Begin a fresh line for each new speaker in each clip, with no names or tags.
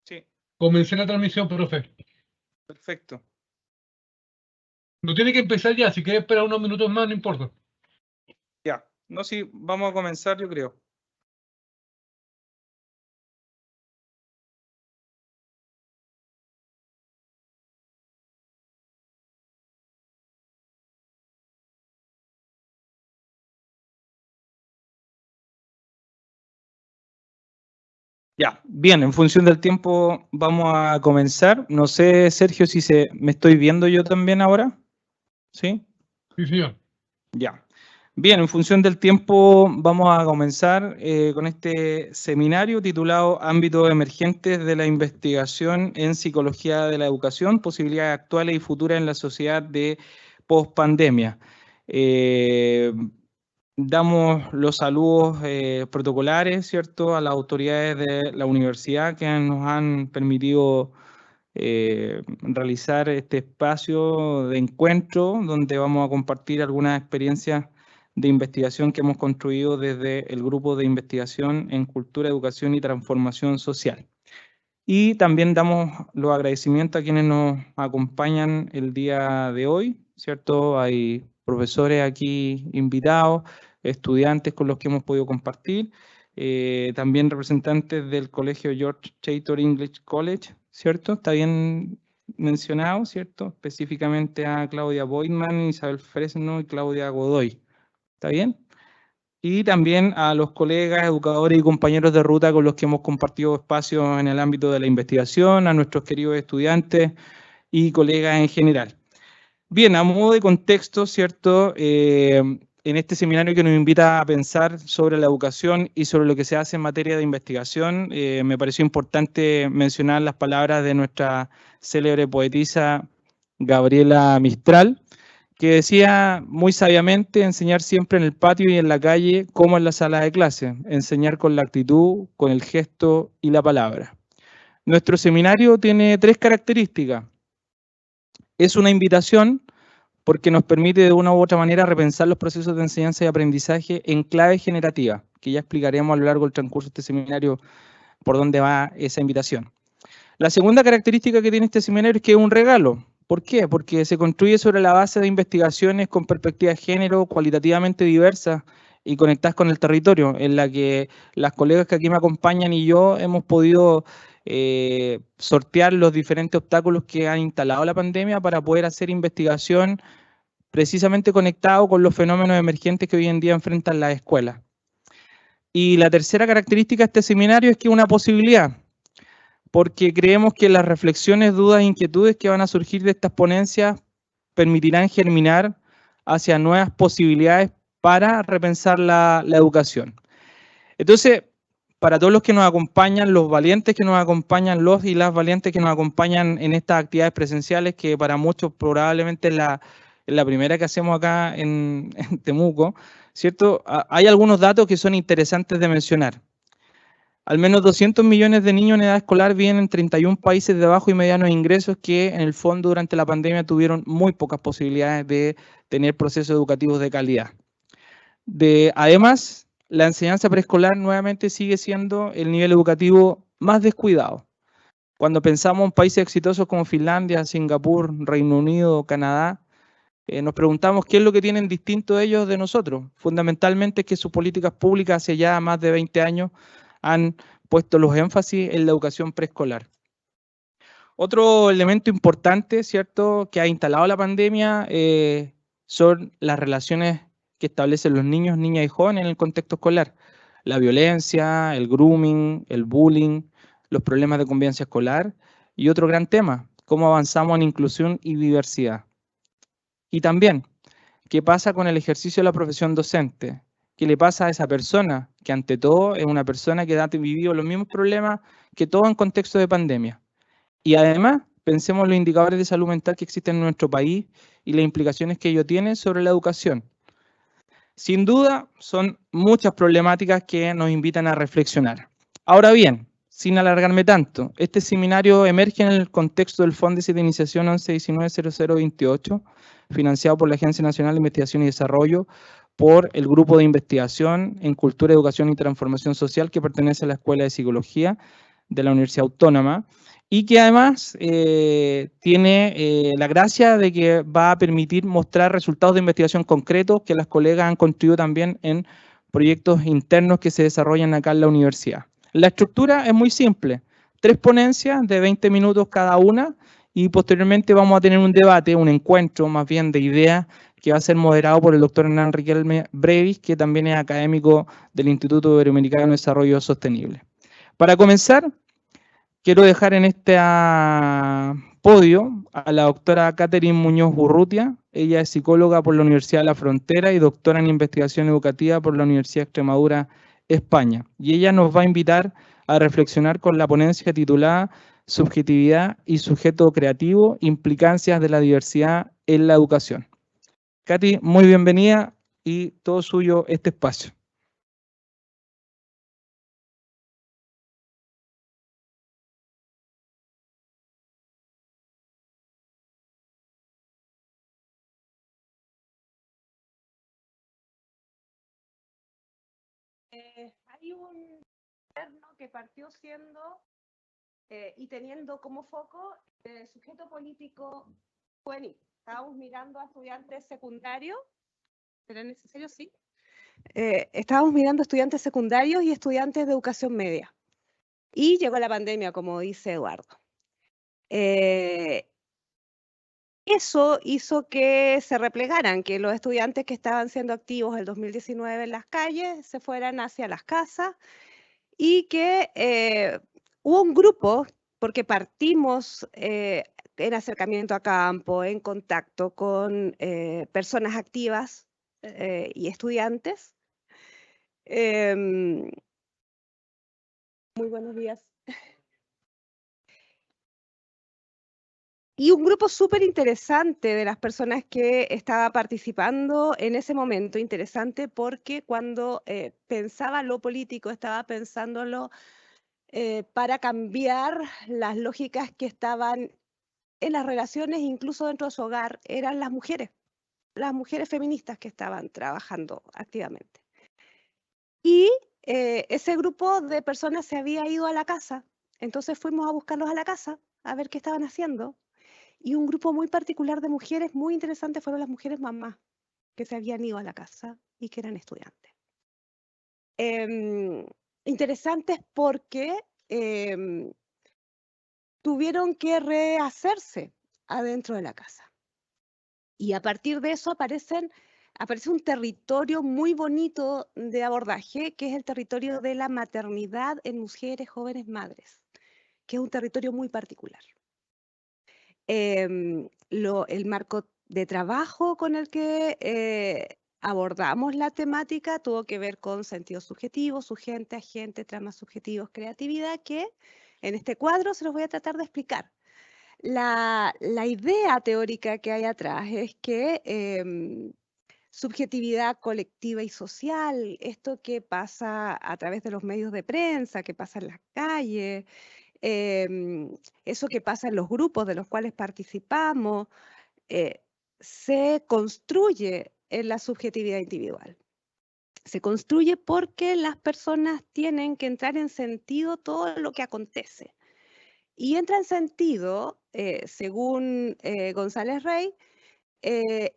Sí,
Comencé la transmisión, profe.
perfecto.
No tiene que empezar ya, si quiere esperar unos minutos más, no importa.
Ya, no, sí, vamos a comenzar, yo creo. Ya, bien, en función del tiempo vamos a comenzar. No sé, Sergio, si me estoy viendo yo también ahora. ¿Sí?
Sí, señor.
Ya. Bien, en función del tiempo vamos a comenzar con este seminario titulado Ámbitos emergentes de la investigación en psicología de la educación, posibilidades actuales y futuras en la sociedad de pospandemia. Damos los saludos protocolares, ¿cierto?, a las autoridades de la universidad que nos han permitido realizar este espacio de encuentro donde vamos a compartir algunas experiencias de investigación que hemos construido desde el grupo de investigación en cultura, educación y transformación social. Y también damos los agradecimientos a quienes nos acompañan el día de hoy, ¿cierto? Hay profesores aquí invitados, estudiantes con los que hemos podido compartir, también representantes del Colegio George Chater English College, ¿cierto? Está bien mencionado, ¿cierto? Específicamente a Claudia Boydman, Isabel Fresno y Claudia Godoy. ¿Está bien? Y también a los colegas, educadores y compañeros de ruta con los que hemos compartido espacios en el ámbito de la investigación, a nuestros queridos estudiantes y colegas en general. Bien, a modo de contexto, ¿cierto? En este seminario que nos invita a pensar sobre la educación y sobre lo que se hace en materia de investigación, me pareció importante mencionar las palabras de nuestra célebre poetisa Gabriela Mistral, que decía muy sabiamente enseñar siempre en el patio y en la calle como en la sala de clase, enseñar con la actitud, con el gesto y la palabra. Nuestro seminario tiene 3 características. Es una invitación porque nos permite de una u otra manera repensar los procesos de enseñanza y aprendizaje en clave generativa, que ya explicaremos a lo largo del transcurso de este seminario por dónde va esa invitación. La segunda característica que tiene este seminario es que es un regalo. ¿Por qué? Porque se construye sobre la base de investigaciones con perspectiva de género cualitativamente diversas y conectadas con el territorio, en la que las colegas que aquí me acompañan y yo hemos podido sortear los diferentes obstáculos que ha instalado la pandemia para poder hacer investigación precisamente conectado con los fenómenos emergentes que hoy en día enfrentan las escuelas. Y la tercera característica de este seminario es que es una posibilidad, porque creemos que las reflexiones, dudas e inquietudes que van a surgir de estas ponencias permitirán germinar hacia nuevas posibilidades para repensar la educación. Entonces, para todos los que nos acompañan, los valientes que nos acompañan, los y las valientes que nos acompañan en estas actividades presenciales, que para muchos probablemente es la primera que hacemos acá en Temuco, ¿cierto? Hay algunos datos que son interesantes de mencionar. Al menos 200 millones de niños en edad escolar viven en 31 países de bajos y medianos ingresos que en el fondo durante la pandemia tuvieron muy pocas posibilidades de tener procesos educativos de calidad. Además, la enseñanza preescolar nuevamente sigue siendo el nivel educativo más descuidado. Cuando pensamos en países exitosos como Finlandia, Singapur, Reino Unido, Canadá, nos preguntamos qué es lo que tienen distinto ellos de nosotros. Fundamentalmente es que sus políticas públicas hace ya más de 20 años han puesto los énfasis en la educación preescolar. Otro elemento importante, ¿cierto?, que ha instalado la pandemia son las relaciones que establecen los niños, niñas y jóvenes en el contexto escolar. La violencia, el grooming, el bullying, los problemas de convivencia escolar y otro gran tema, cómo avanzamos en inclusión y diversidad. Y también, ¿qué pasa con el ejercicio de la profesión docente? ¿Qué le pasa a esa persona que ante todo es una persona que ha vivido los mismos problemas que todo en contexto de pandemia? Y además, pensemos en los indicadores de salud mental que existen en nuestro país y las implicaciones que ello tiene sobre la educación. Sin duda, son muchas problemáticas que nos invitan a reflexionar. Ahora bien, sin alargarme tanto, este seminario emerge en el contexto del Fóndese de Iniciación 11190028, financiado por la Agencia Nacional de Investigación y Desarrollo, por el Grupo de Investigación en Cultura, Educación y Transformación Social que pertenece a la Escuela de Psicología de la Universidad Autónoma, y que además tiene la gracia de que va a permitir mostrar resultados de investigación concretos que las colegas han construido también en proyectos internos que se desarrollan acá en la universidad. La estructura es muy simple, 3 ponencias de 20 minutos cada una, y posteriormente vamos a tener un debate, un encuentro más bien de ideas, que va a ser moderado por el doctor Hernán Riquelme Brevis, que también es académico del Instituto Iberoamericano de Desarrollo Sostenible. Para comenzar, quiero dejar en este podio a la doctora Catherine Muñoz Urrutia. Ella es psicóloga por la Universidad de la Frontera y doctora en investigación educativa por la Universidad de Extremadura, España. Y ella nos va a invitar a reflexionar con la ponencia titulada Subjetividad y sujeto creativo, implicancias de la diversidad en la educación. Katy, muy bienvenida y todo suyo este espacio.
Hay un gobierno que partió siendo y teniendo como foco el sujeto político juvenil. Estábamos mirando a estudiantes secundarios, ¿era necesario? Sí. Estábamos mirando estudiantes secundarios y estudiantes de educación media. Y llegó la pandemia, como dice Eduardo. Eso hizo que se replegaran, que los estudiantes que estaban siendo activos el 2019 en las calles se fueran hacia las casas y que hubo un grupo, porque partimos en acercamiento a campo, en contacto con personas activas y estudiantes. Muy buenos días. Y un grupo súper interesante de las personas que estaba participando en ese momento, interesante porque cuando pensaba lo político, estaba pensándolo para cambiar las lógicas que estaban en las relaciones, incluso dentro de su hogar, eran las mujeres feministas que estaban trabajando activamente. Y ese grupo de personas se había ido a la casa, entonces fuimos a buscarlos a la casa, a ver qué estaban haciendo. Y un grupo muy particular de mujeres, muy interesante, fueron las mujeres mamás, que se habían ido a la casa y que eran estudiantes. Interesantes porque tuvieron que rehacerse adentro de la casa. Y a partir de eso aparece un territorio muy bonito de abordaje, que es el territorio de la maternidad en mujeres jóvenes madres, que es un territorio muy particular. El marco de trabajo con el que abordamos la temática tuvo que ver con sentido subjetivo, sujeto, agente, tramas subjetivos, creatividad, que en este cuadro se los voy a tratar de explicar. La idea teórica que hay atrás es que subjetividad colectiva y social, esto que pasa a través de los medios de prensa, que pasa en las calles, eso que pasa en los grupos de los cuales participamos, se construye en la subjetividad individual. Se construye porque las personas tienen que entrar en sentido todo lo que acontece. Y entra en sentido, según González Rey,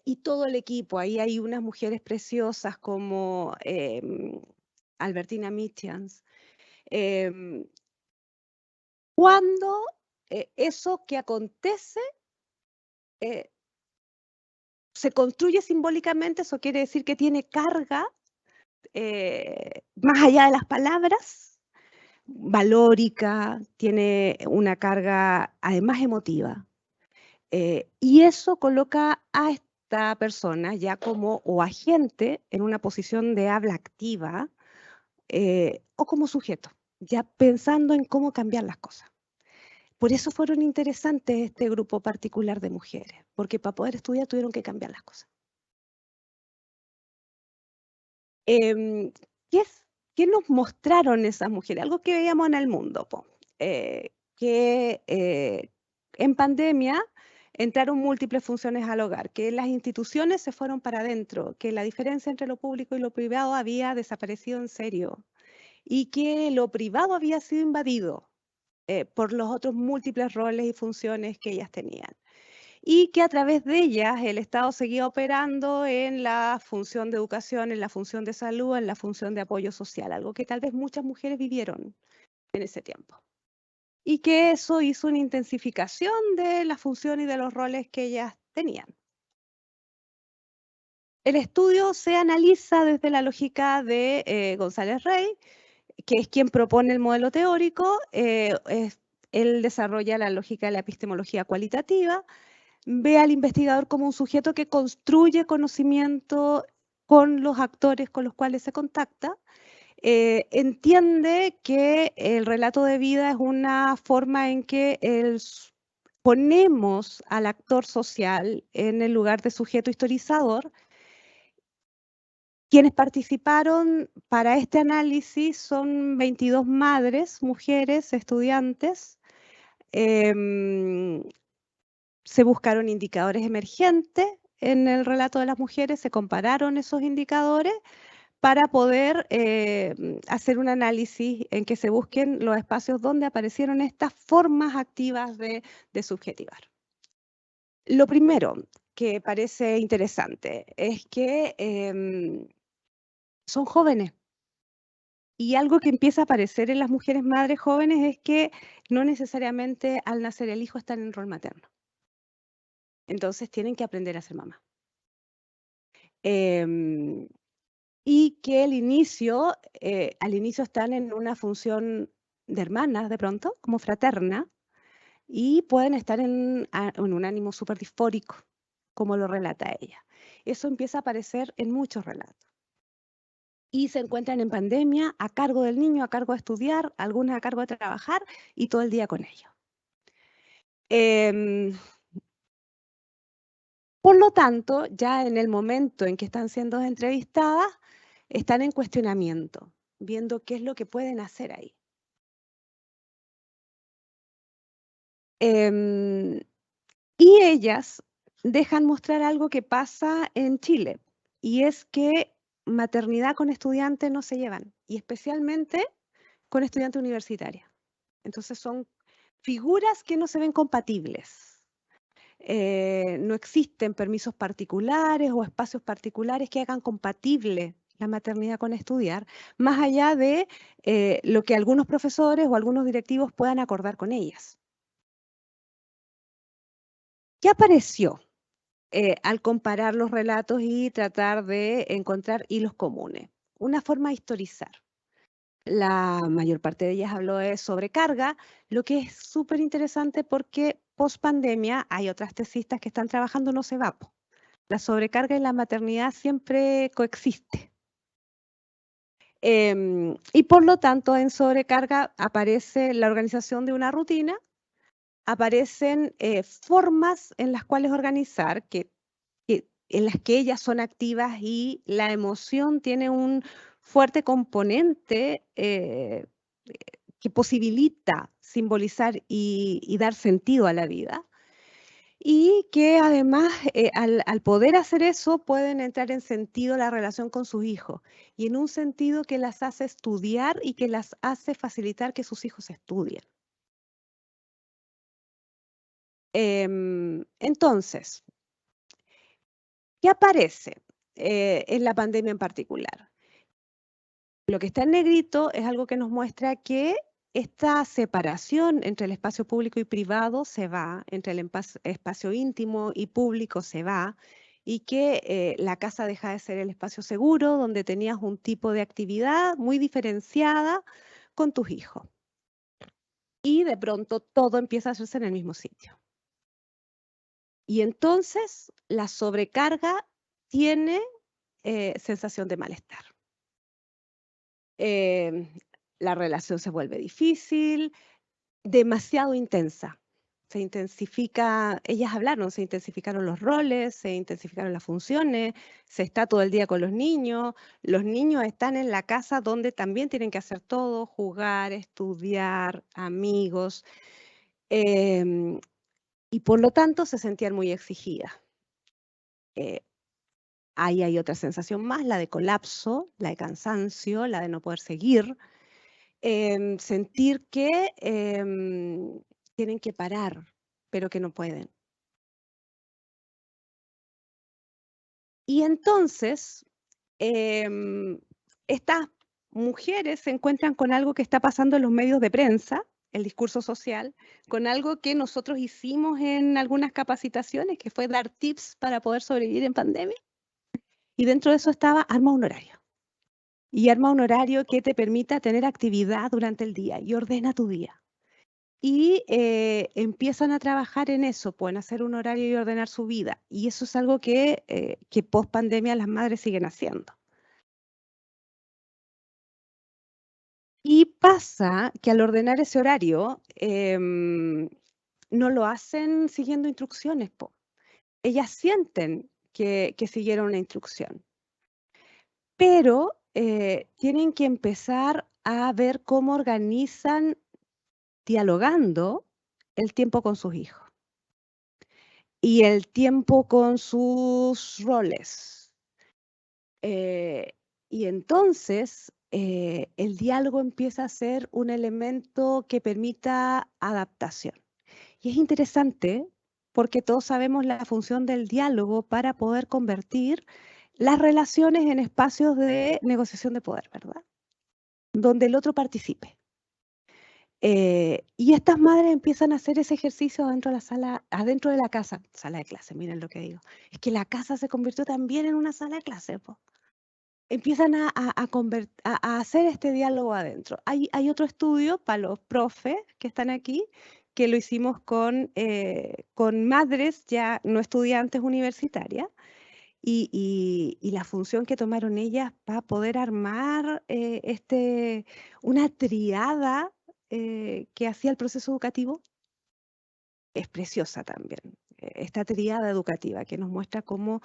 y todo el equipo. Ahí hay unas mujeres preciosas como Albertina Mitjans. Cuando eso que acontece se construye simbólicamente, eso quiere decir que tiene carga más allá de las palabras, valórica, tiene una carga además emotiva. Y eso coloca a esta persona ya como o agente en una posición de habla activa o como sujeto, ya pensando en cómo cambiar las cosas. Por eso fueron interesantes este grupo particular de mujeres, porque para poder estudiar tuvieron que cambiar las cosas. ¿Qué nos mostraron esas mujeres? Algo que veíamos en el mundo, que en pandemia entraron múltiples funciones al hogar, que las instituciones se fueron para adentro, que la diferencia entre lo público y lo privado había desaparecido en serio y que lo privado había sido invadido por los otros múltiples roles y funciones que ellas tenían. Y que a través de ellas el Estado seguía operando en la función de educación, en la función de salud, en la función de apoyo social, algo que tal vez muchas mujeres vivieron en ese tiempo. Y que eso hizo una intensificación de la función y de los roles que ellas tenían. El estudio se analiza desde la lógica de González Rey, que es quien propone el modelo teórico. Él desarrolla la lógica de la epistemología cualitativa, ve al investigador como un sujeto que construye conocimiento con los actores con los cuales se contacta, entiende que el relato de vida es una forma en que ponemos al actor social en el lugar de sujeto historizador. Quienes participaron para este análisis son 22 madres, mujeres, estudiantes. Se buscaron indicadores emergentes en el relato de las mujeres, se compararon esos indicadores para poder hacer un análisis en que se busquen los espacios donde aparecieron estas formas activas de subjetivar. Lo primero que parece interesante es que son jóvenes. Y algo que empieza a aparecer en las mujeres madres jóvenes es que no necesariamente al nacer el hijo están en rol materno. Entonces tienen que aprender a ser mamá. Y que al inicio están en una función de hermanas de pronto, como fraterna, y pueden estar en un ánimo súper disfórico, como lo relata ella. Eso empieza a aparecer en muchos relatos. Y se encuentran en pandemia, a cargo del niño, a cargo de estudiar, algunas a cargo de trabajar, y todo el día con ellos. Por lo tanto, ya en el momento en que están siendo entrevistadas, están en cuestionamiento, viendo qué es lo que pueden hacer ahí. Y ellas dejan mostrar algo que pasa en Chile, y es que maternidad con estudiantes no se llevan, y especialmente con estudiantes universitarios. Entonces son figuras que no se ven compatibles. No existen permisos particulares o espacios particulares que hagan compatible la maternidad con estudiar, más allá de lo que algunos profesores o algunos directivos puedan acordar con ellas. ¿Qué apareció al comparar los relatos y tratar de encontrar hilos comunes? Una forma de historizar. La mayor parte de ellas habló de sobrecarga, lo que es súper interesante porque post pandemia hay otras tesistas que están trabajando no se va. La sobrecarga y la maternidad siempre coexiste. Y por lo tanto en sobrecarga aparece la organización de una rutina, aparecen formas en las cuales organizar, en las que ellas son activas y la emoción tiene un fuerte componente que posibilita simbolizar y dar sentido a la vida. Y que además, al poder hacer eso, pueden entrar en sentido la relación con sus hijos. Y en un sentido que las hace estudiar y que las hace facilitar que sus hijos estudien. Entonces, ¿qué aparece en la pandemia en particular? Lo que está en negrito es algo que nos muestra que esta separación entre el espacio público y privado se va, entre el espacio íntimo y público se va, y que la casa deja de ser el espacio seguro, donde tenías un tipo de actividad muy diferenciada con tus hijos. Y de pronto todo empieza a hacerse en el mismo sitio. Y entonces la sobrecarga tiene sensación de malestar. La relación se vuelve difícil, demasiado intensa. Se intensifica, ellas hablaron, se intensificaron los roles, se intensificaron las funciones, se está todo el día con los niños están en la casa donde también tienen que hacer todo, jugar, estudiar, amigos, y por lo tanto se sentían muy exigidas. Ahí hay otra sensación más, la de colapso, la de cansancio, la de no poder seguir. sentir que tienen que parar, pero que no pueden. Y entonces, estas mujeres se encuentran con algo que está pasando en los medios de prensa, el discurso social, con algo que nosotros hicimos en algunas capacitaciones, que fue dar tips para poder sobrevivir en pandemia. Y dentro de eso estaba arma un horario. Y arma un horario que te permita tener actividad durante el día y ordena tu día. Y empiezan a trabajar en eso, pueden hacer un horario y ordenar su vida. Y eso es algo que post pandemia las madres siguen haciendo. Y pasa que al ordenar ese horario, no lo hacen siguiendo instrucciones. Ellas sienten que siguieron una instrucción, pero tienen que empezar a ver cómo organizan, dialogando, el tiempo con sus hijos y el tiempo con sus roles. Y entonces el diálogo empieza a ser un elemento que permita adaptación. Y es interesante porque todos sabemos la función del diálogo para poder convertir las relaciones en espacios de negociación de poder, ¿verdad? Donde el otro participe. Y estas madres empiezan a hacer ese ejercicio adentro de la sala, adentro de la casa, sala de clase, miren lo que digo. Es que la casa se convirtió también en una sala de clase, po. Empiezan a hacer este diálogo adentro. Hay otro estudio para los profes que están aquí, que lo hicimos con madres ya no estudiantes universitarias, y la función que tomaron ellas para poder armar una triada que hacía el proceso educativo es preciosa también. Esta triada educativa que nos muestra cómo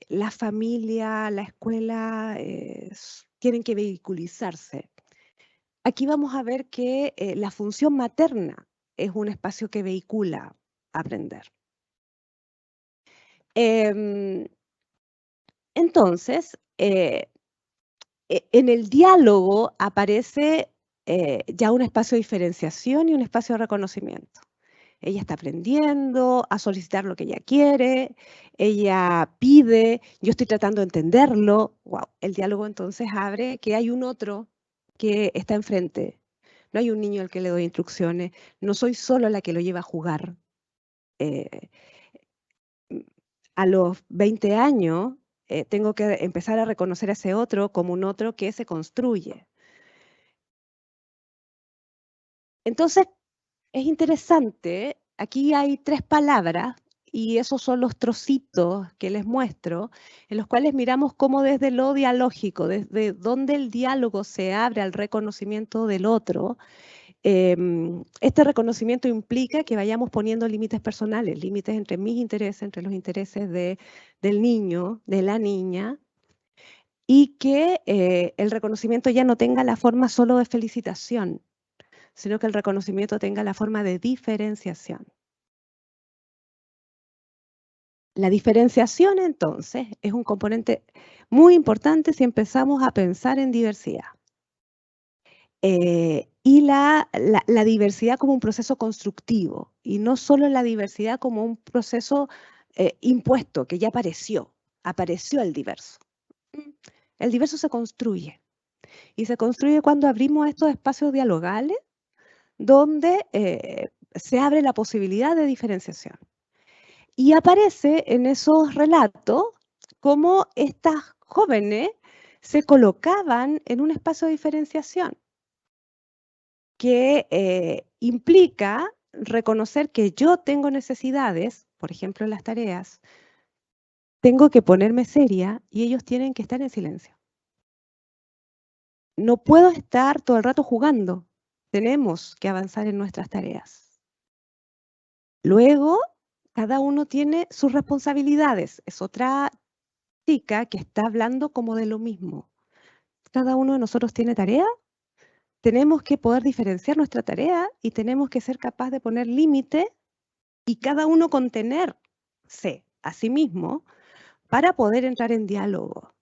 la familia, la escuela tienen que vehiculizarse. Aquí vamos a ver que la función materna es un espacio que vehicula aprender. Entonces, en el diálogo aparece ya un espacio de diferenciación y un espacio de reconocimiento. Ella está aprendiendo a solicitar lo que ella quiere, ella pide, yo estoy tratando de entenderlo. Wow, el diálogo entonces abre que hay un otro que está enfrente. No hay un niño al que le doy instrucciones, no soy solo la que lo lleva a jugar. A los 20 años tengo que empezar a reconocer a ese otro como un otro que se construye. Entonces, es interesante, aquí hay 3 palabras y esos son los trocitos que les muestro, en los cuales miramos cómo desde lo dialógico, desde donde el diálogo se abre al reconocimiento del otro, este reconocimiento implica que vayamos poniendo límites personales, límites entre mis intereses, entre los intereses del niño, de la niña, y que el reconocimiento ya no tenga la forma solo de felicitación, sino que el reconocimiento tenga la forma de diferenciación. La diferenciación, entonces, es un componente muy importante si empezamos a pensar en diversidad. Y la diversidad como un proceso constructivo, y no solo la diversidad como un proceso impuesto, que ya apareció el diverso. El diverso se construye, y se construye cuando abrimos estos espacios dialogales, donde se abre la posibilidad de diferenciación. Y aparece en esos relatos cómo estas jóvenes se colocaban en un espacio de diferenciación que implica reconocer que yo tengo necesidades, por ejemplo en las tareas, tengo que ponerme seria y ellos tienen que estar en silencio. No puedo estar todo el rato jugando, tenemos que avanzar en nuestras tareas. Luego, cada uno tiene sus responsabilidades. Es otra chica que está hablando como de lo mismo. Cada uno de nosotros tiene tarea, tenemos que poder diferenciar nuestra tarea y tenemos que ser capaz de poner límite y cada uno contenerse a sí mismo para poder entrar en diálogo.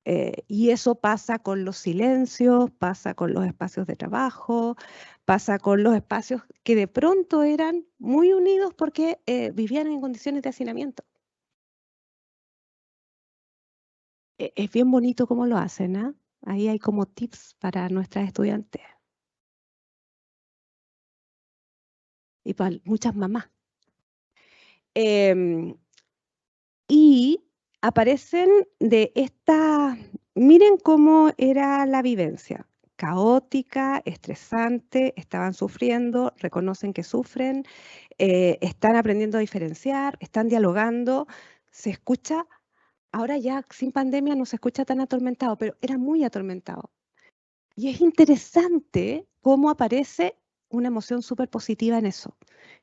Y eso pasa con los silencios, pasa con los espacios de trabajo, pasa con los espacios que de pronto eran muy unidos porque vivían en condiciones de hacinamiento. Es bien bonito cómo lo hacen, ¿ah? Ahí hay como tips para nuestras estudiantes y para muchas mamás. Y aparecen de esta, miren cómo era la vivencia, caótica, estresante, estaban sufriendo, reconocen que sufren, están aprendiendo a diferenciar, están dialogando, se escucha, ahora ya sin pandemia no se escucha tan atormentado, pero era muy atormentado. Y es interesante cómo aparece una emoción súper positiva en eso,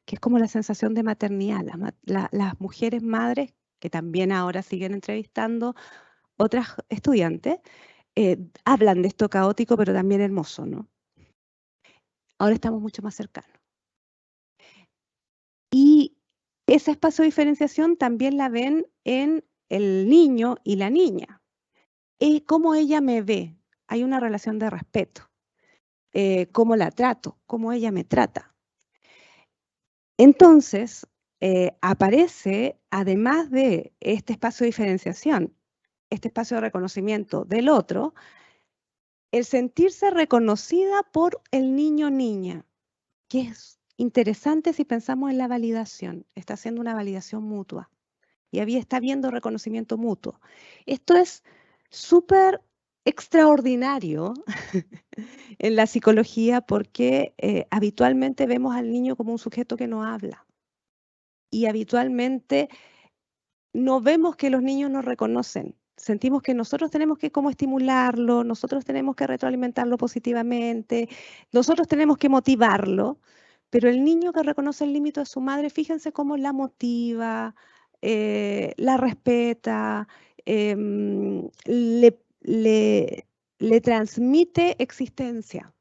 que es como la sensación de maternidad. Las mujeres madres, que también ahora siguen entrevistando otras estudiantes, hablan de esto caótico, pero también hermoso, ¿no? Ahora estamos mucho más cercanos. Y ese espacio de diferenciación también la ven en el niño y la niña. Cómo ella me ve. Hay una relación de respeto. Cómo la trato, cómo ella me trata. Entonces, aparece, además de este espacio de diferenciación, este espacio de reconocimiento del otro, el sentirse reconocida por el niño o niña, que es interesante si pensamos en la validación. Está haciendo una validación mutua y está habiendo reconocimiento mutuo. Esto es súper extraordinario en la psicología porque habitualmente vemos al niño como un sujeto que no habla. Y habitualmente no vemos que los niños nos reconocen. Sentimos que nosotros tenemos que como estimularlo, nosotros tenemos que retroalimentarlo positivamente, nosotros tenemos que motivarlo, pero el niño que reconoce el límite de su madre, fíjense cómo la motiva, la respeta, le transmite existencia.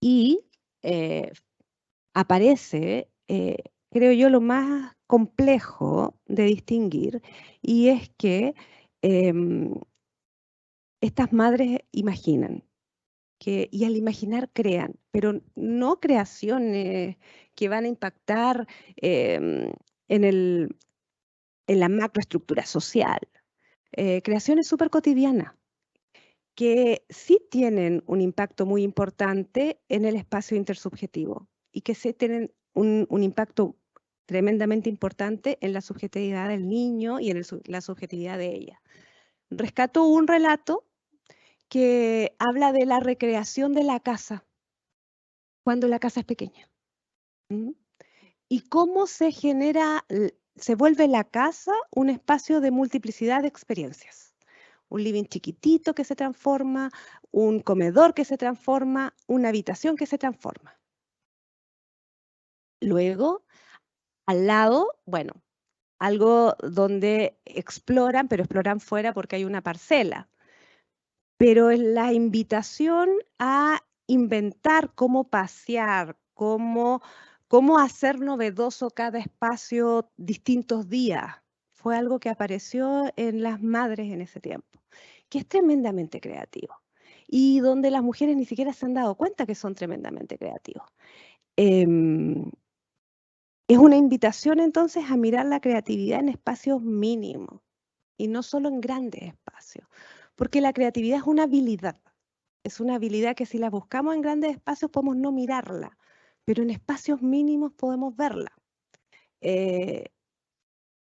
Y aparece, creo yo, lo más complejo de distinguir, y es que estas madres imaginan, y al imaginar crean, pero no creaciones que van a impactar en la macroestructura social, creaciones súper cotidianas, que sí tienen un impacto muy importante en el espacio intersubjetivo y que sí tienen un impacto tremendamente importante en la subjetividad del niño y en la subjetividad de ella. Rescato un relato que habla de la recreación de la casa cuando la casa es pequeña. Y cómo se vuelve la casa un espacio de multiplicidad de experiencias. Un living chiquitito que se transforma, un comedor que se transforma, una habitación que se transforma. Luego, al lado, bueno, algo donde exploran, pero exploran fuera porque hay una parcela. Pero es la invitación a inventar cómo pasear, cómo hacer novedoso cada espacio distintos días. Fue algo que apareció en las madres en ese tiempo, que es tremendamente creativo y donde las mujeres ni siquiera se han dado cuenta que son tremendamente creativos. Es una invitación entonces a mirar la creatividad en espacios mínimos y no solo en grandes espacios, porque la creatividad es una habilidad. Es una habilidad que si la buscamos en grandes espacios podemos no mirarla, pero en espacios mínimos podemos verla.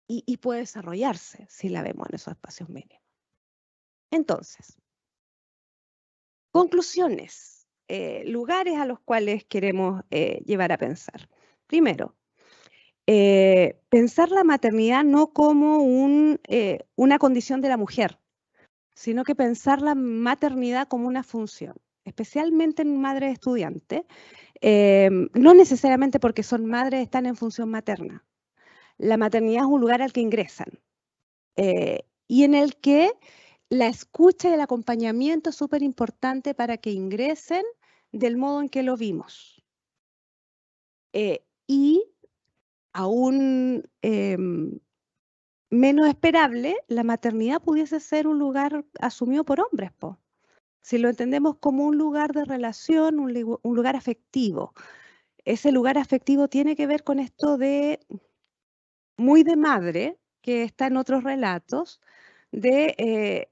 Y puede desarrollarse si la vemos en esos espacios mínimos. Entonces, conclusiones, lugares a los cuales queremos llevar a pensar. Primero, pensar la maternidad no como una condición de la mujer, sino que pensar la maternidad como una función, especialmente en madres estudiantes, no necesariamente porque son madres están en función materna. La maternidad es un lugar al que ingresan y en el que la escucha y el acompañamiento es súper importante para que ingresen del modo en que lo vimos. Y aún menos esperable, la maternidad pudiese ser un lugar asumido por hombres, po. Si lo entendemos como un lugar de relación, un lugar afectivo. Ese lugar afectivo tiene que ver con esto de muy de madre, que está en otros relatos, de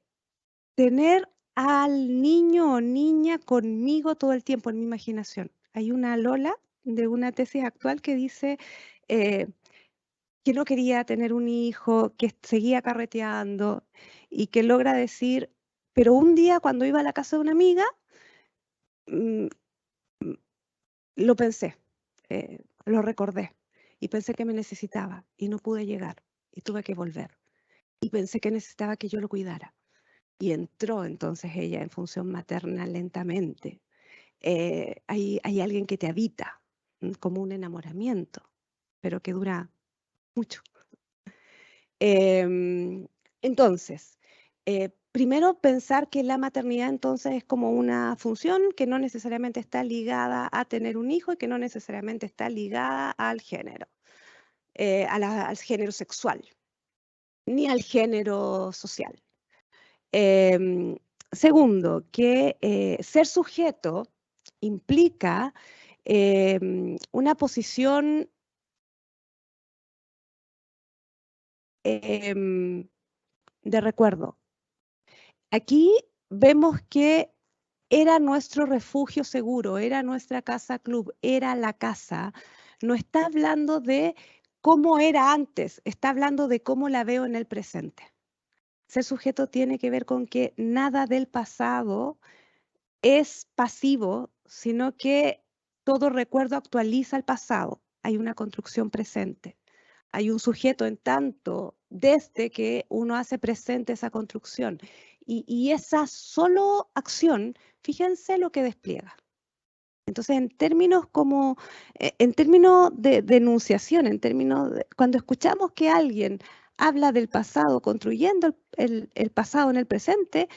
tener al niño o niña conmigo todo el tiempo en mi imaginación. Hay una Lola de una tesis actual que dice que no quería tener un hijo, que seguía carreteando y que logra decir, pero un día cuando iba a la casa de una amiga, mm, mm, lo pensé, lo recordé y pensé que me necesitaba y no pude llegar y tuve que volver. Y pensé que necesitaba que yo lo cuidara. Y entró entonces ella en función materna lentamente. Hay alguien que te habita, como un enamoramiento, pero que dura mucho. Entonces, primero pensar que la maternidad entonces es como una función que no necesariamente está ligada a tener un hijo y que no necesariamente está ligada al género, al género sexual, ni al género social. Segundo, que ser sujeto implica una posición de recuerdo. Aquí vemos que era nuestro refugio seguro, era nuestra casa club, era la casa. No está hablando de cómo era antes, está hablando de cómo la veo en el presente. Ser sujeto tiene que ver con que nada del pasado es pasivo, sino que todo recuerdo actualiza el pasado. Hay una construcción presente. Hay un sujeto en tanto desde que uno hace presente esa construcción. Y esa solo acción, fíjense lo que despliega. Entonces, en términos de enunciación, cuando escuchamos que alguien habla del pasado, construyendo el pasado en el presente,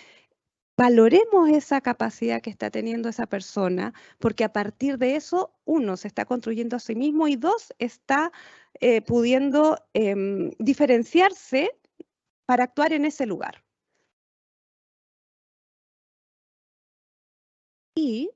valoremos esa capacidad que está teniendo esa persona, porque a partir de eso, uno, se está construyendo a sí mismo y dos, está pudiendo diferenciarse para actuar en ese lugar. Y